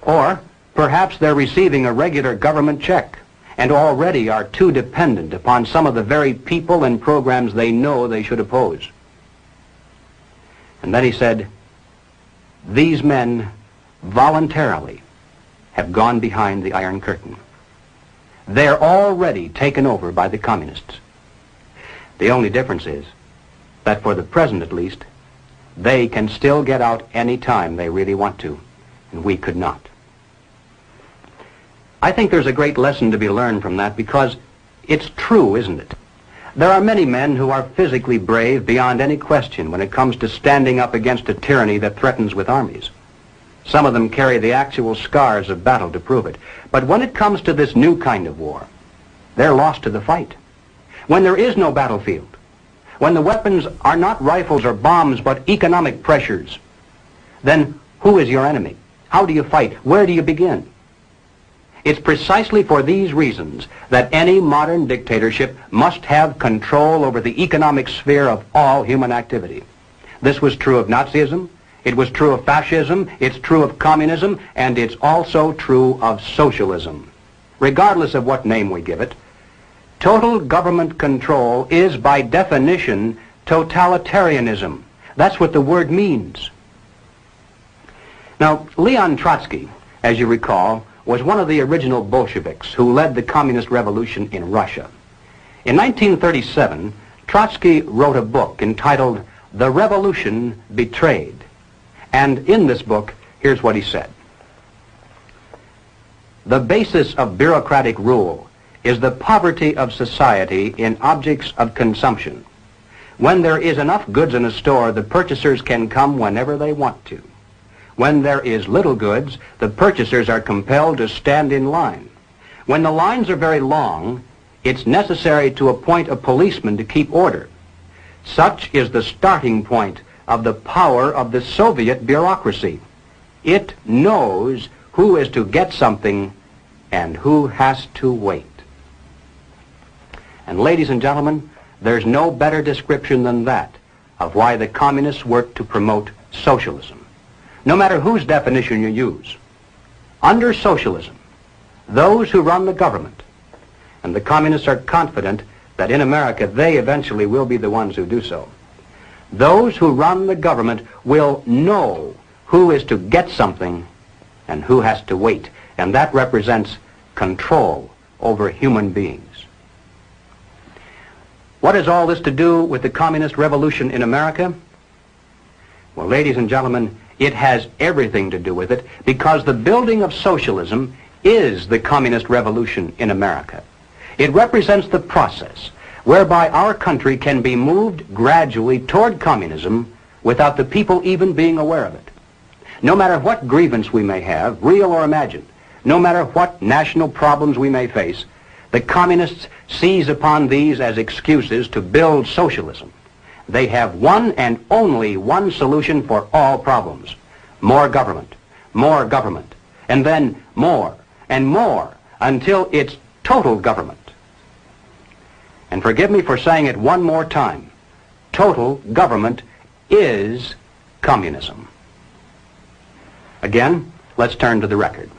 Or perhaps they're receiving a regular government check and already are too dependent upon some of the very people and programs they know they should oppose." And then he said, "These men voluntarily have gone behind the Iron Curtain. They're already taken over by the communists. The only difference is that for the present at least, they can still get out any time they really want to, and we could not." I think there's a great lesson to be learned from that because it's true, isn't it? There are many men who are physically brave beyond any question when it comes to standing up against a tyranny that threatens with armies. Some of them carry the actual scars of battle to prove it. But when it comes to this new kind of war, they're lost to the fight. When there is no battlefield, when the weapons are not rifles or bombs but economic pressures, then who is your enemy? How do you fight? Where do you begin? It's precisely for these reasons that any modern dictatorship must have control over the economic sphere of all human activity. This was true of Nazism, it was true of fascism, it's true of communism, and it's also true of socialism. Regardless of what name we give it, total government control is by definition totalitarianism. That's what the word means. Now, Leon Trotsky, as you recall, was one of the original Bolsheviks who led the communist revolution in Russia. In 1937, Trotsky wrote a book entitled "The Revolution Betrayed." And in this book, here's what he said. "The basis of bureaucratic rule is the poverty of society in objects of consumption. When there is enough goods in a store, the purchasers can come whenever they want to. When there is little goods, the purchasers are compelled to stand in line. When the lines are very long, it's necessary to appoint a policeman to keep order. Such is the starting point of the power of the Soviet bureaucracy. It knows who is to get something and who has to wait." And ladies and gentlemen, there's no better description than that of why the communists work to promote socialism. No matter whose definition you use, under socialism, those who run the government, and the communists are confident that in America they eventually will be the ones who do so, those who run the government will know who is to get something and who has to wait, and that represents control over human beings. What has all this to do with the communist revolution in America? Well, ladies and gentlemen, it has everything to do with it because the building of socialism is the communist revolution in America. It represents the process whereby our country can be moved gradually toward communism without the people even being aware of it. No matter what grievance we may have, real or imagined, no matter what national problems we may face, the communists seize upon these as excuses to build socialism. They have one and only one solution for all problems: more government, and then more and more until it's total government. And And forgive me for saying it one more time. Total government is communism. Again, let's turn to the record.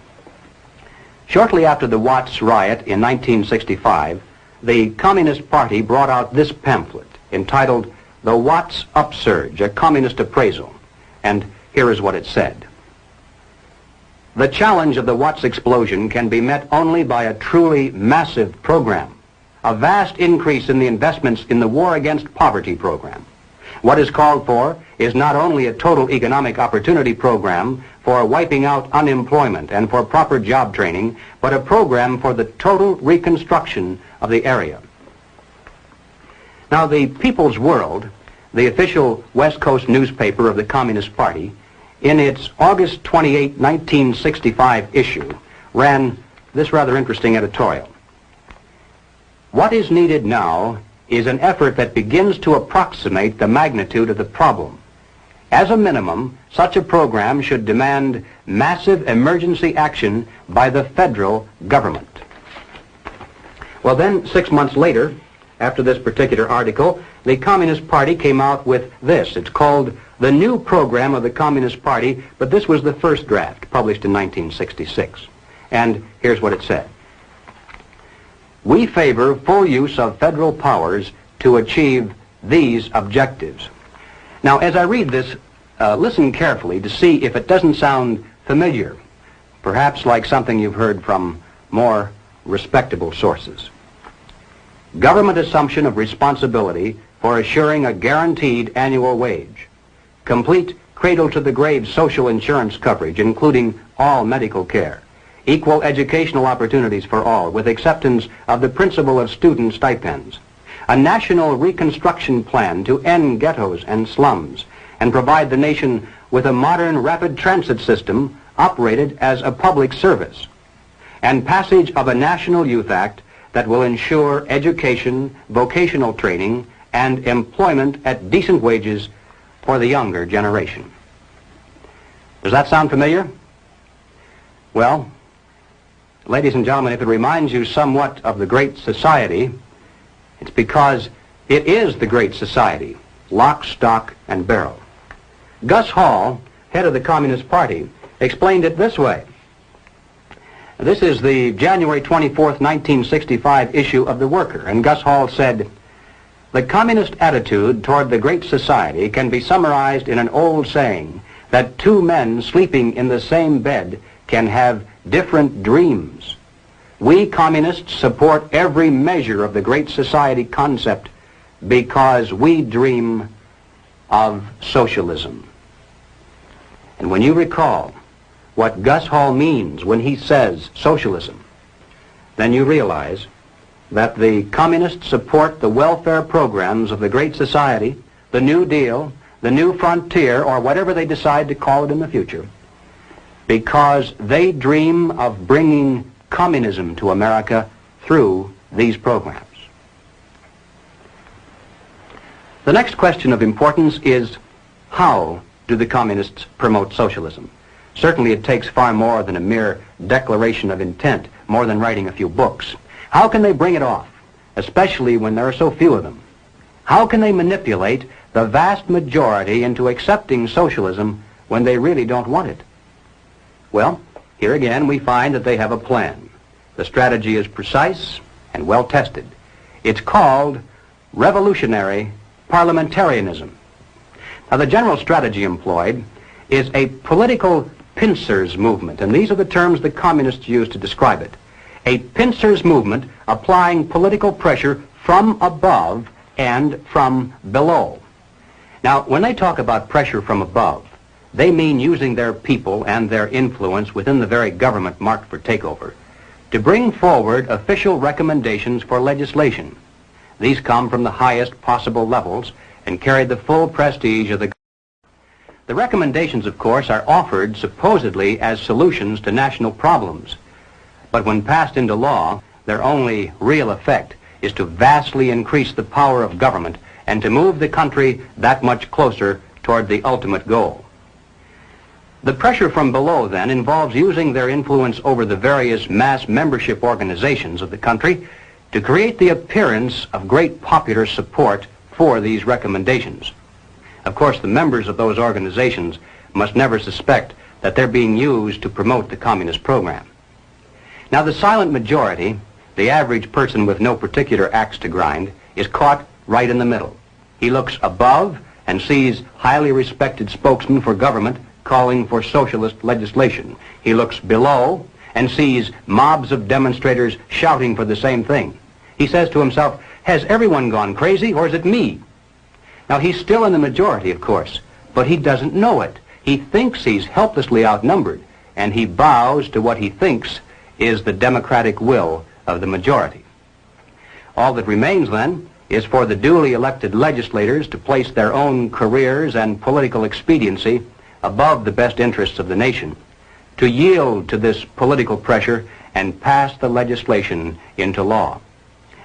Shortly after the Watts riot in 1965, the Communist Party brought out this pamphlet entitled The Watts Upsurge, a Communist Appraisal. And here is what it said. The challenge of the Watts explosion can be met only by a truly massive program, a vast increase in the investments in the War Against Poverty program. What is called for is not only a total economic opportunity program for wiping out unemployment and for proper job training, but a program for the total reconstruction of the area. Now, the People's World, the official West Coast newspaper of the Communist Party, in its August 28, 1965 issue, ran this rather interesting editorial. What is needed now is an effort that begins to approximate the magnitude of the problem. As a minimum, such a program should demand massive emergency action by the federal government. Well then, 6 months later, after this particular article, the Communist Party came out with this. It's called The New Program of the Communist Party, but this was the first draft, published in 1966. And here's what it said. We favor full use of federal powers to achieve these objectives. Now, as I read this, listen carefully to see if it doesn't sound familiar, perhaps like something you've heard from more respectable sources. Government assumption of responsibility for assuring a guaranteed annual wage. Complete cradle-to-the-grave social insurance coverage, including all medical care. Equal educational opportunities for all, with acceptance of the principle of student stipends. A national reconstruction plan to end ghettos and slums and provide the nation with a modern rapid transit system operated as a public service. And passage of a National Youth Act that will ensure education, vocational training, and employment at decent wages for the younger generation. Does that sound familiar? Well, ladies and gentlemen, if it reminds you somewhat of the Great Society, it's because it is the Great Society, lock, stock, and barrel. Gus Hall, head of the Communist Party, explained it this way. This is the January 24th, 1965 issue of The Worker, and Gus Hall said, "The communist attitude toward the Great Society can be summarized in an old saying that two men sleeping in the same bed can have different dreams. We communists support every measure of the Great Society concept because we dream of socialism." And when you recall what Gus Hall means when he says socialism, then you realize that the communists support the welfare programs of the Great Society, the New Deal, the New Frontier, or whatever they decide to call it in the future, because they dream of bringing communism to America through these programs. The next question of importance is, how do the communists promote socialism? Certainly it takes far more than a mere declaration of intent, more than writing a few books. How can they bring it off, especially when there are so few of them? How can they manipulate the vast majority into accepting socialism when they really don't want it? Well, here again we find that they have a plan. The strategy is precise and well tested. It's called revolutionary parliamentarianism. Now, the general strategy employed is a political pincers movement, and these are the terms the communists use to describe it. A pincers movement applying political pressure from above and from below. Now, when they talk about pressure from above, they mean using their people and their influence within the very government marked for takeover to bring forward official recommendations for legislation. These come from the highest possible levels and carry the full prestige of the government. The recommendations, of course, are offered supposedly as solutions to national problems, but when passed into law, their only real effect is to vastly increase the power of government and to move the country that much closer toward the ultimate goal. The pressure from below, then, involves using their influence over the various mass membership organizations of the country to create the appearance of great popular support for these recommendations. Of course, the members of those organizations must never suspect that they're being used to promote the communist program. Now, the silent majority, the average person with no particular axe to grind, is caught right in the middle. He looks above and sees highly respected spokesmen for government calling for socialist legislation. He looks below and sees mobs of demonstrators shouting for the same thing. He says to himself, has everyone gone crazy, or is it me? Now, he's still in the majority, of course, but he doesn't know it. He thinks he's helplessly outnumbered, and he bows to what he thinks is the democratic will of the majority. All that remains, then, is for the duly elected legislators to place their own careers and political expediency above the best interests of the nation, to yield to this political pressure and pass the legislation into law.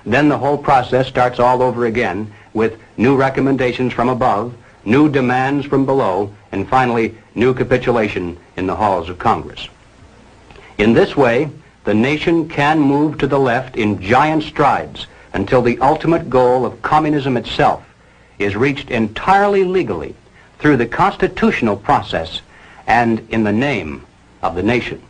Then the whole process starts all over again with new recommendations from above, new demands from below, and finally new capitulation in the halls of Congress. In this way, the nation can move to the left in giant strides until the ultimate goal of communism itself is reached entirely legally through the constitutional process and in the name of the nation.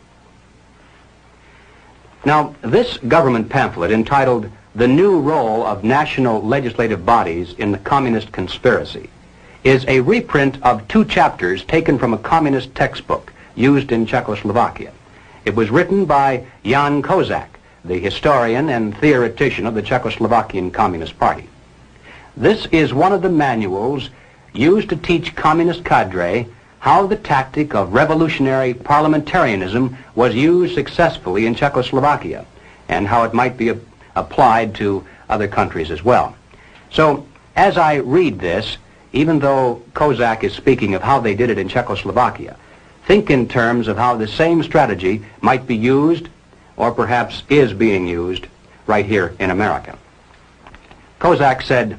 Now, this government pamphlet entitled "The New Role of National Legislative Bodies in the Communist Conspiracy" is a reprint of 2 chapters taken from a communist textbook used in Czechoslovakia. It was written by Jan Kozak, the historian and theoretician of the Czechoslovakian Communist Party. This is one of the manuals used to teach communist cadre how the tactic of revolutionary parliamentarianism was used successfully in Czechoslovakia and how it might be applied to other countries as well. So, as I read this, even though Kozak is speaking of how they did it in Czechoslovakia, think in terms of how the same strategy might be used, or perhaps is being used, right here in America. Kozak said,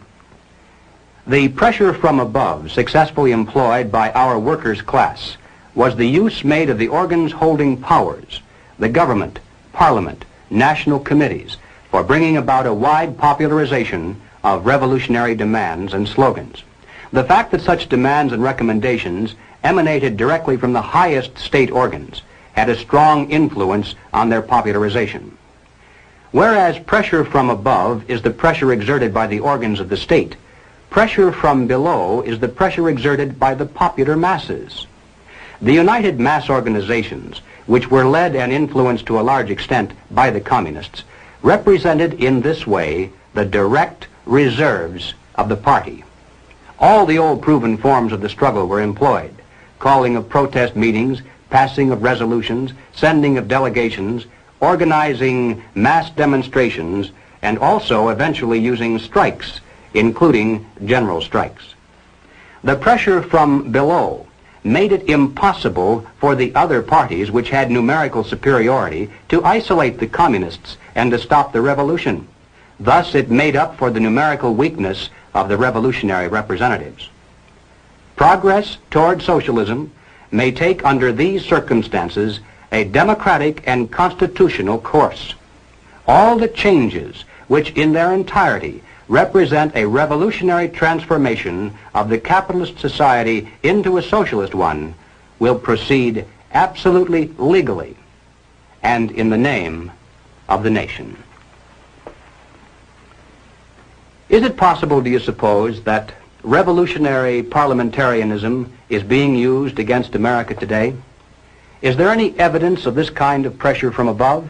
"The pressure from above successfully employed by our workers' class was the use made of the organs holding powers, the government, parliament, national committees, for bringing about a wide popularization of revolutionary demands and slogans. The fact that such demands and recommendations emanated directly from the highest state organs had a strong influence on their popularization. Whereas pressure from above is the pressure exerted by the organs of the state, pressure from below is the pressure exerted by the popular masses. The united mass organizations, which were led and influenced to a large extent by the communists, represented in this way the direct reserves of the party. All the old proven forms of the struggle were employed: calling of protest meetings, passing of resolutions, sending of delegations, organizing mass demonstrations, and also eventually using strikes, including general strikes. The pressure from below made it impossible for the other parties which had numerical superiority to isolate the communists and to stop the revolution. Thus it made up for the numerical weakness of the revolutionary representatives. Progress toward socialism may take under these circumstances a democratic and constitutional course. All the changes which in their entirety represent a revolutionary transformation of the capitalist society into a socialist one will proceed absolutely legally and in the name of the nation. Is it possible, do you suppose, that revolutionary parliamentarianism is being used against America today? Is there any evidence of this kind of pressure from above?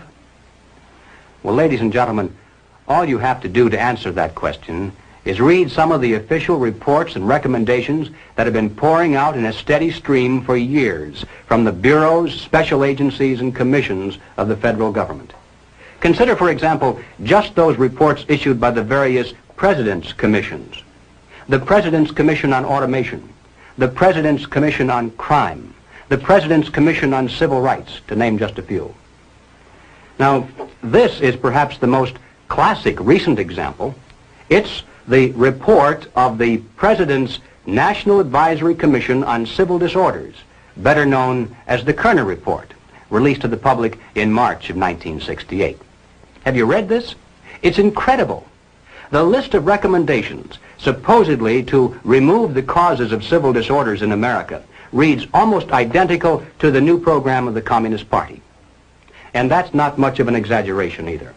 Well, ladies and gentlemen, all you have to do to answer that question is read some of the official reports and recommendations that have been pouring out in a steady stream for years from the bureaus, special agencies, and commissions of the federal government. Consider, for example, just those reports issued by the various President's Commissions: the President's Commission on Automation, the President's Commission on Crime, the President's Commission on Civil Rights, to name just a few. Now, this is perhaps the most classic recent example. It's the report of the President's National Advisory Commission on Civil Disorders, better known as the Kerner Report, released to the public in March of 1968. Have you read this? It's incredible. The list of recommendations supposedly to remove the causes of civil disorders in America reads almost identical to the new program of the Communist Party. And that's not much of an exaggeration either.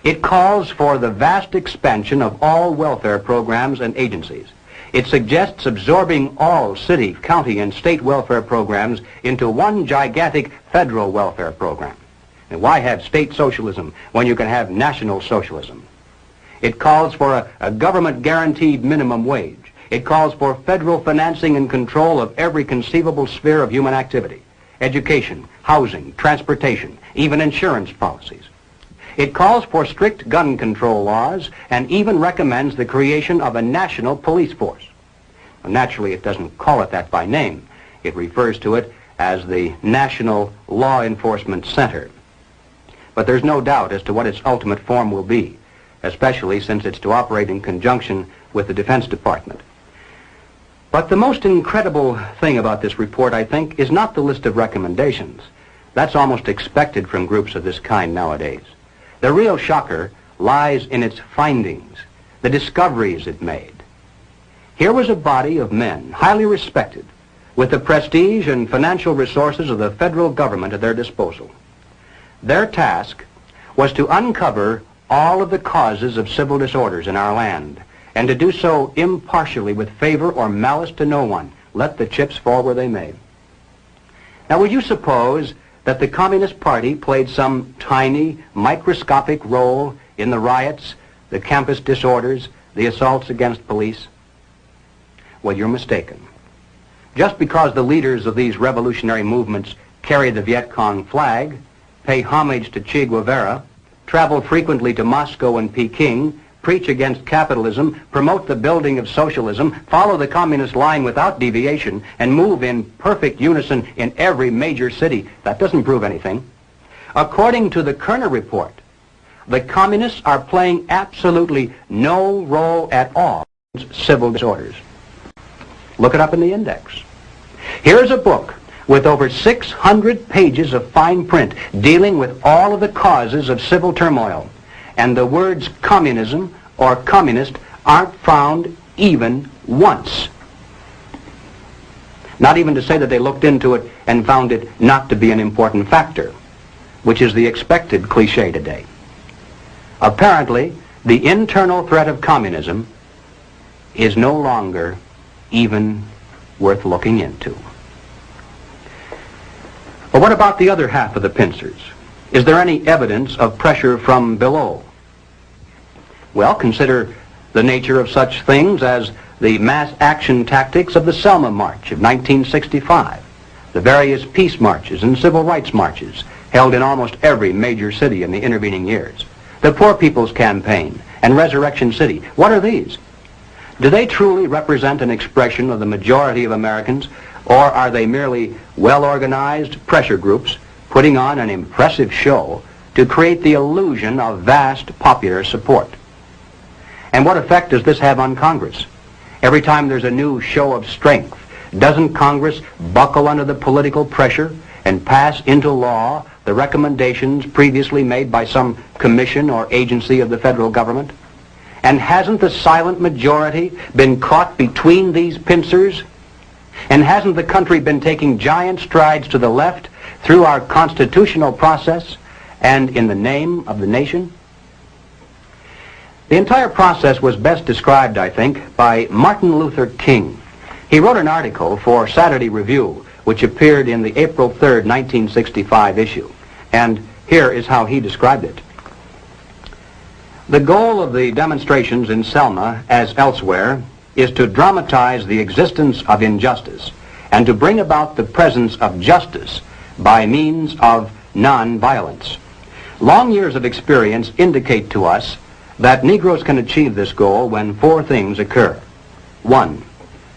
It calls for the vast expansion of all welfare programs and agencies. It suggests absorbing all city, county, and state welfare programs into one gigantic federal welfare program. And why have state socialism when you can have national socialism? It calls for a government-guaranteed minimum wage. It calls for federal financing and control of every conceivable sphere of human activity: education, housing, transportation, even insurance policies. It calls for strict gun control laws and even recommends the creation of a national police force. Well, naturally, it doesn't call it that by name. It refers to it as the National Law Enforcement Center. But there's no doubt as to what its ultimate form will be, especially since it's to operate in conjunction with the Defense Department. But the most incredible thing about this report, I think, is not the list of recommendations. That's almost expected from groups of this kind nowadays. The real shocker lies in its findings, the discoveries it made. Here was a body of men, highly respected, with the prestige and financial resources of the federal government at their disposal. Their task was to uncover all of the causes of civil disorders in our land, and to do so impartially with favor or malice to no one, let the chips fall where they may. Now, would you suppose that the Communist Party played some tiny, microscopic role in the riots, the campus disorders, the assaults against police? Well, you're mistaken. Just because the leaders of these revolutionary movements carry the Viet Cong flag, pay homage to Che Guevara, travel frequently to Moscow and Peking, preach against capitalism, promote the building of socialism, follow the communist line without deviation, and move in perfect unison in every major city, that doesn't prove anything. According to the Kerner report, the communists are playing absolutely no role at all in civil disorders. Look it up in the index. Here's a book with over 600 pages of fine print dealing with all of the causes of civil turmoil. And the words communism or communist aren't found even once. Not even to say that they looked into it and found it not to be an important factor, which is the expected cliche today. Apparently, the internal threat of communism is no longer even worth looking into. But what about the other half of the pincers? Is there any evidence of pressure from below? Well, consider the nature of such things as the mass action tactics of the Selma March of 1965, the various peace marches and civil rights marches held in almost every major city in the intervening years, the Poor People's Campaign and Resurrection City. What are these? Do they truly represent an expression of the majority of Americans, or are they merely well-organized pressure groups putting on an impressive show to create the illusion of vast popular support? And what effect does this have on Congress? Every time there's a new show of strength, doesn't Congress buckle under the political pressure and pass into law the recommendations previously made by some commission or agency of the federal government? And hasn't the silent majority been caught between these pincers? And hasn't the country been taking giant strides to the left through our constitutional process and in the name of the nation? The entire process was best described, I think, by Martin Luther King. He wrote an article for Saturday Review, which appeared in the April 3rd, 1965 issue. And here is how he described it. The goal of the demonstrations in Selma, as elsewhere, is to dramatize the existence of injustice and to bring about the presence of justice by means of nonviolence. Long years of experience indicate to us that Negroes can achieve this goal when four things occur. 1.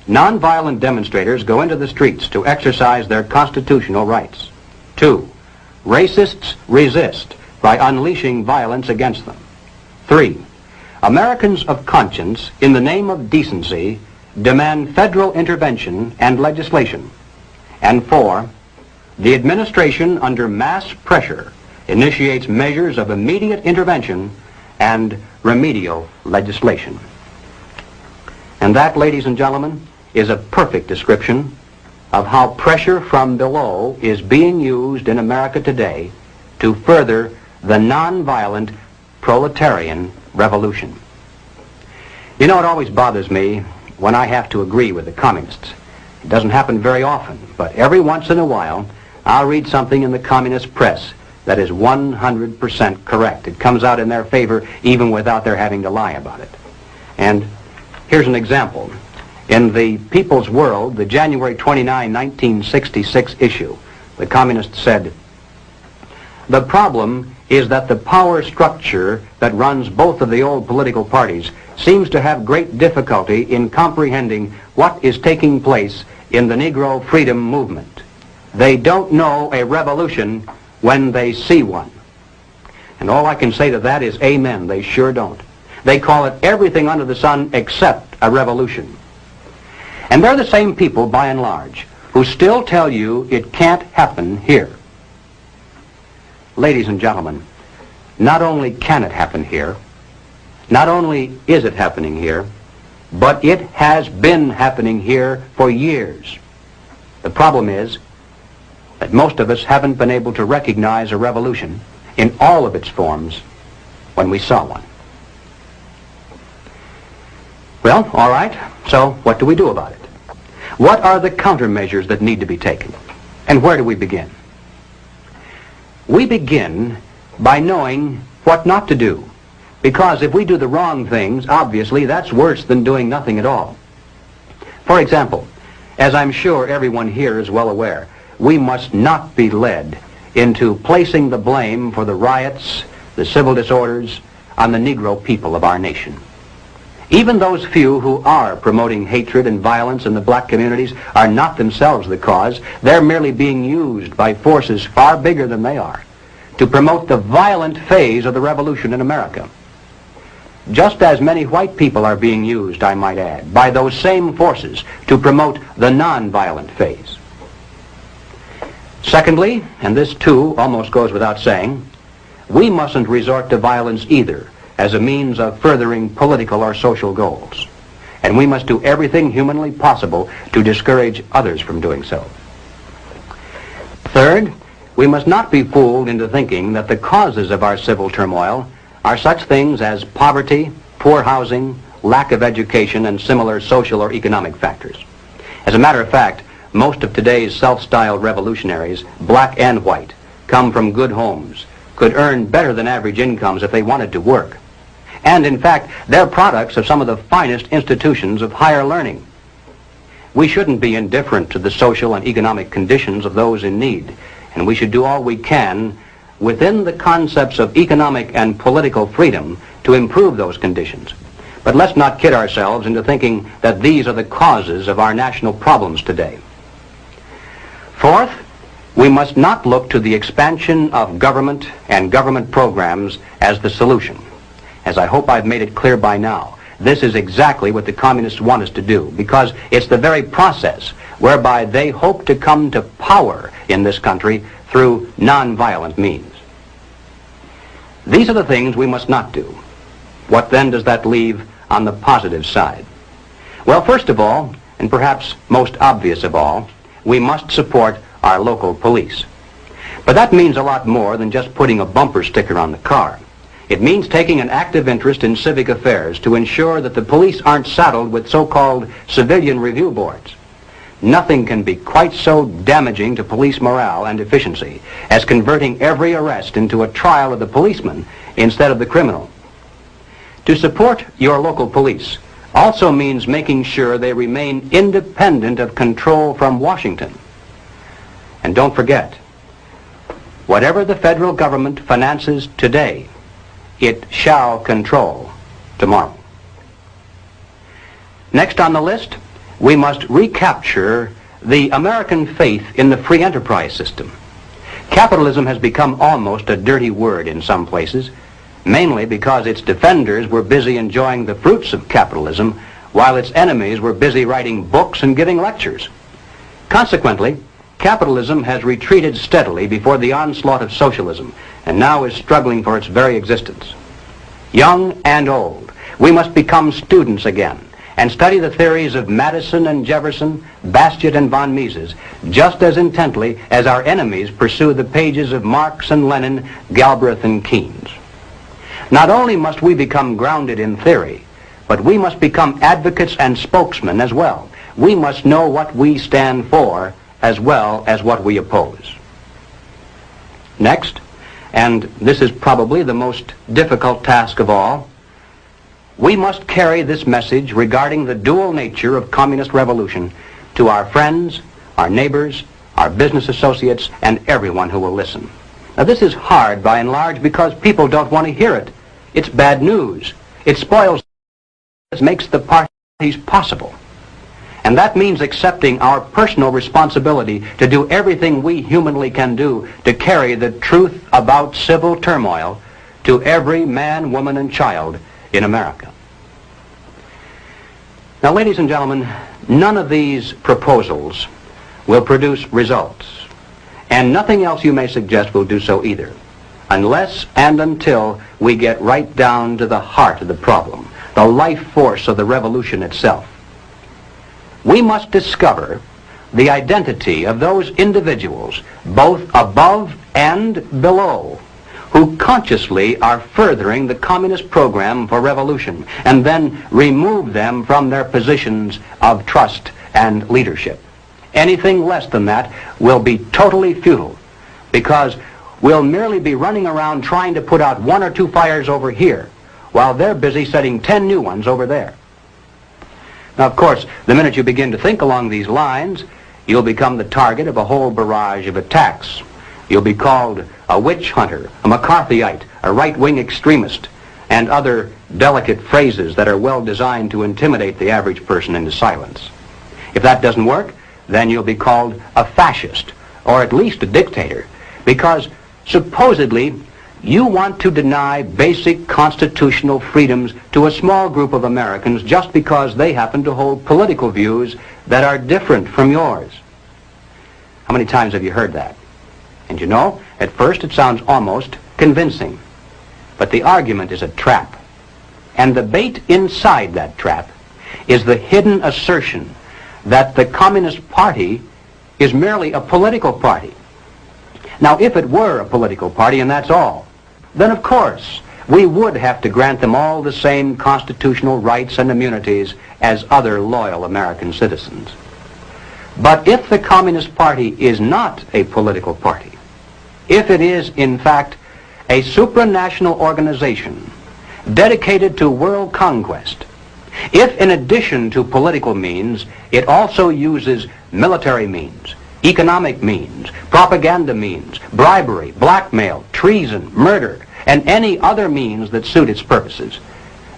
Nonviolent demonstrators go into the streets to exercise their constitutional rights. 2. Racists resist by unleashing violence against them. 3. Americans of conscience, in the name of decency, demand federal intervention and legislation. And 4. The administration, under mass pressure, initiates measures of immediate intervention and remedial legislation. And that, ladies and gentlemen, is a perfect description of how pressure from below is being used in America today to further the nonviolent proletarian revolution. You know, it always bothers me when I have to agree with the communists. It doesn't happen very often, but every once in a while I'll read something in the communist press that is 100% correct. It comes out in their favor even without their having to lie about it. And here's an example. In the People's World, the January 29, 1966 issue, the communists said, "The problem is that the power structure that runs both of the old political parties seems to have great difficulty in comprehending what is taking place in the Negro freedom movement. They don't know a revolution when they see one." And all I can say to that is amen. They sure don't. They call it everything under the sun except a revolution. And they're the same people, by and large, who still tell you it can't happen here. Ladies and gentlemen, not only can it happen here, not only is it happening here, but it has been happening here for years. The problem is that most of us haven't been able to recognize a revolution in all of its forms when we saw one. Well, all right, so what do we do about it? What are the countermeasures that need to be taken? And where do we begin? We begin by knowing what not to do, because if we do the wrong things, obviously that's worse than doing nothing at all. For example, as I'm sure everyone here is well aware, we must not be led into placing the blame for the riots, the civil disorders, on the Negro people of our nation. Even those few who are promoting hatred and violence in the black communities are not themselves the cause. They're merely being used by forces far bigger than they are to promote the violent phase of the revolution in America. Just as many white people are being used, I might add, by those same forces to promote the nonviolent phase. Secondly, and this too almost goes without saying, we mustn't resort to violence either as a means of furthering political or social goals. And we must do everything humanly possible to discourage others from doing so. Third, we must not be fooled into thinking that the causes of our civil turmoil are such things as poverty, poor housing, lack of education, and similar social or economic factors. As a matter of fact, most of today's self-styled revolutionaries, black and white, come from good homes, could earn better than average incomes if they wanted to work. And in fact, they're products of some of the finest institutions of higher learning. We shouldn't be indifferent to the social and economic conditions of those in need, and we should do all we can within the concepts of economic and political freedom to improve those conditions. But let's not kid ourselves into thinking that these are the causes of our national problems today. Fourth, we must not look to the expansion of government and government programs as the solution. As I hope I've made it clear by now, this is exactly what the communists want us to do, because it's the very process whereby they hope to come to power in this country through nonviolent means. These are the things we must not do. What then does that leave on the positive side? Well, first of all, and perhaps most obvious of all, we must support our local police. But that means a lot more than just putting a bumper sticker on the car. It means taking an active interest in civic affairs to ensure that the police aren't saddled with so-called civilian review boards. Nothing can be quite so damaging to police morale and efficiency as converting every arrest into a trial of the policeman instead of the criminal. To support your local police also means making sure they remain independent of control from Washington. And don't forget, whatever the federal government finances today, it shall control tomorrow. Next on the list, we must recapture the American faith in the free enterprise system. Capitalism has become almost a dirty word in some places, mainly because its defenders were busy enjoying the fruits of capitalism, while its enemies were busy writing books and giving lectures. Consequently, capitalism has retreated steadily before the onslaught of socialism, and now is struggling for its very existence. young and old. We must become students again and study the theories of Madison and Jefferson, Bastiat and von Mises, just as intently as our enemies pursue the pages of Marx and Lenin, Galbraith and Keynes. Not only must we become grounded in theory, but we must become advocates and spokesmen as well. We must know what we stand for as well as what we oppose. Next, and this is probably the most difficult task of all, we must carry this message regarding the dual nature of communist revolution to our friends, our neighbors, our business associates, and everyone who will listen. Now, this is hard by and large because people don't want to hear it. It's bad news. It spoils, makes the parties possible. And that means accepting our personal responsibility to do everything we humanly can do to carry the truth about civil turmoil to every man, woman, and child in America. Now, ladies and gentlemen, none of these proposals will produce results, and nothing else you may suggest will do so either, unless and until we get right down to the heart of the problem, the life force of the revolution itself. We must discover the identity of those individuals, both above and below, who consciously are furthering the communist program for revolution, and then remove them from their positions of trust and leadership. Anything less than that will be totally futile, because we'll merely be running around trying to put out 1 or 2 fires over here, while they're busy setting 10 new ones over there. Now, of course, the minute you begin to think along these lines, you'll become the target of a whole barrage of attacks. You'll be called a witch hunter, a McCarthyite, a right-wing extremist, and other delicate phrases that are well designed to intimidate the average person into silence. If that doesn't work, then you'll be called a fascist, or at least a dictator, because supposedly you want to deny basic constitutional freedoms to a small group of Americans just because they happen to hold political views that are different from yours. How many times have you heard that? And you know, at first it sounds almost convincing. But the argument is a trap. And the bait inside that trap is the hidden assertion that the Communist Party is merely a political party. Now, if it were a political party and that's all, then of course we would have to grant them all the same constitutional rights and immunities as other loyal American citizens. But if the Communist Party is not a political party, if it is in fact a supranational organization dedicated to world conquest, if in addition to political means it also uses military means, economic means, propaganda means, bribery, blackmail, treason, murder, and any other means that suit its purposes,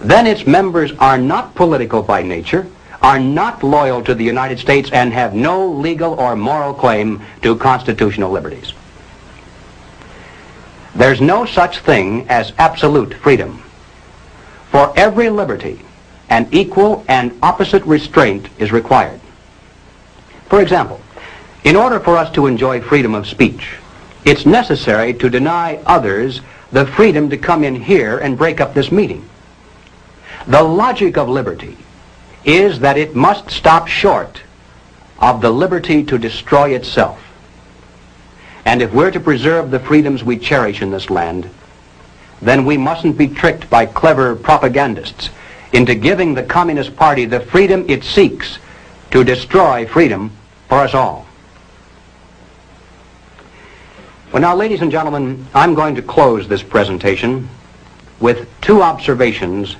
then its members are not political by nature, are not loyal to the United States, and have no legal or moral claim to constitutional liberties. There's no such thing as absolute freedom. For every liberty, an equal and opposite restraint is required. For example, in order for us to enjoy freedom of speech, it's necessary to deny others the freedom to come in here and break up this meeting. The logic of liberty is that it must stop short of the liberty to destroy itself. And if we're to preserve the freedoms we cherish in this land, then we mustn't be tricked by clever propagandists into giving the Communist Party the freedom it seeks to destroy freedom for us all. Well, now, ladies and gentlemen, I'm going to close this presentation with 2 observations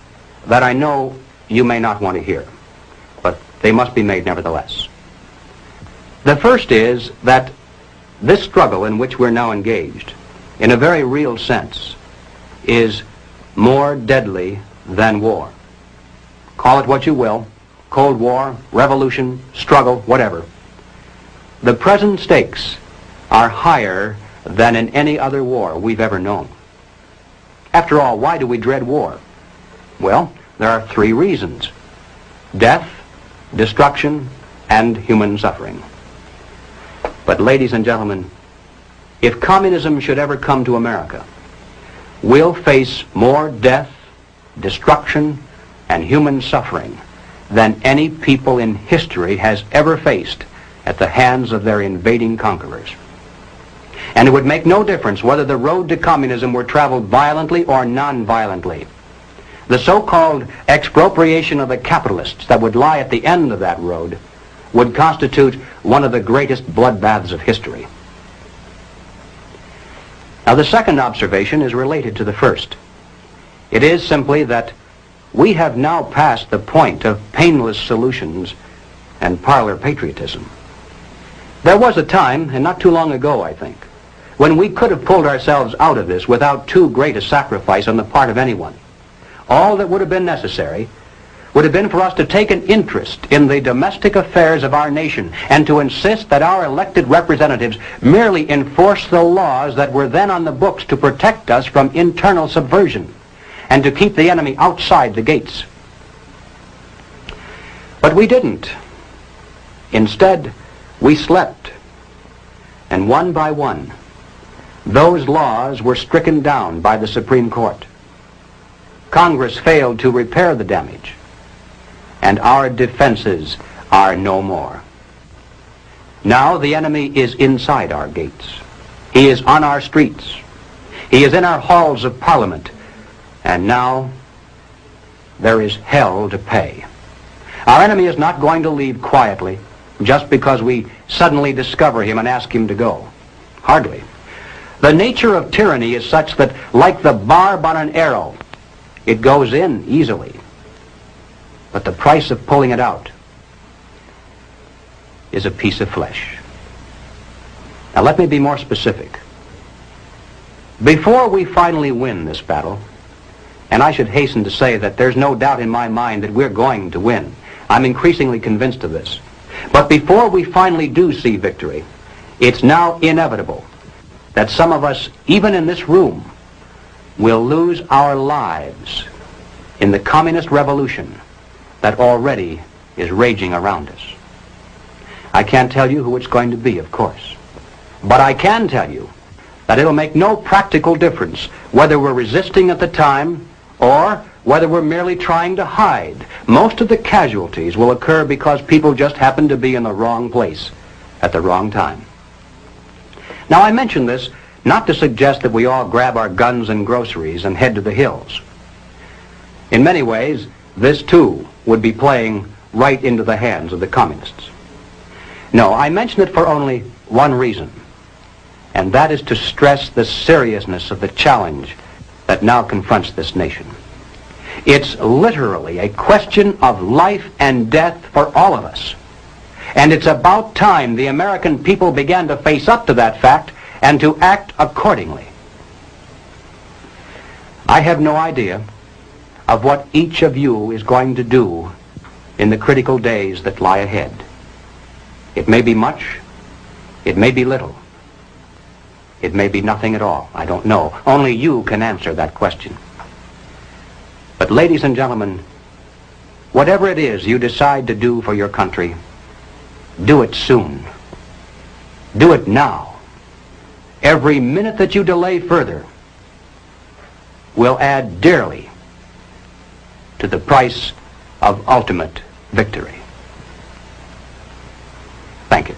that I know you may not want to hear, but they must be made nevertheless. The first is that this struggle in which we're now engaged, in a very real sense, is more deadly than war. Call it what you will, Cold War, revolution, struggle, whatever. The present stakes are higher than in any other war we've ever known. After all, why do we dread war? Well, there are 3 reasons: death, destruction, and human suffering. But ladies and gentlemen, if communism should ever come to America, we'll face more death, destruction, and human suffering than any people in history has ever faced at the hands of their invading conquerors. And it would make no difference whether the road to communism were traveled violently or non-violently. The so-called expropriation of the capitalists that would lie at the end of that road would constitute one of the greatest bloodbaths of history. Now, the second observation is related to the first. It is simply that we have now passed the point of painless solutions and parlor patriotism. There was a time, and not too long ago, I think, when we could have pulled ourselves out of this without too great a sacrifice on the part of anyone. All that would have been necessary would have been for us to take an interest in the domestic affairs of our nation and to insist that our elected representatives merely enforce the laws that were then on the books to protect us from internal subversion and to keep the enemy outside the gates. But we didn't. Instead, we slept, and one by one, those laws were stricken down by the Supreme Court. Congress failed to repair the damage, and our defenses are no more. Now the enemy is inside our gates. He is on our streets. He is in our halls of Parliament. And now there is hell to pay. Our enemy is not going to leave quietly just because we suddenly discover him and ask him to go. Hardly. The nature of tyranny is such that, like the barb on an arrow, it goes in easily. But the price of pulling it out is a piece of flesh. Now let me be more specific. Before we finally win this battle, and I should hasten to say that there's no doubt in my mind that we're going to win. I'm increasingly convinced of this. But before we finally do see victory, it's now inevitable that some of us, even in this room, will lose our lives in the communist revolution that already is raging around us. I can't tell you who it's going to be, of course. But I can tell you that it'll make no practical difference whether we're resisting at the time or whether we're merely trying to hide. Most of the casualties will occur because people just happen to be in the wrong place at the wrong time. Now, I mention this not to suggest that we all grab our guns and groceries and head to the hills. In many ways, this too would be playing right into the hands of the communists. No, I mention it for only one reason, and that is to stress the seriousness of the challenge that now confronts this nation. It's literally a question of life and death for all of us. And it's about time the American people began to face up to that fact and to act accordingly. I have no idea of what each of you is going to do in the critical days that lie ahead. It may be much, it may be little, it may be nothing at all. I don't know. Only you can answer that question. But ladies and gentlemen, whatever it is you decide to do for your country, do it soon. Do it now. Every minute that you delay further will add dearly to the price of ultimate victory. Thank you.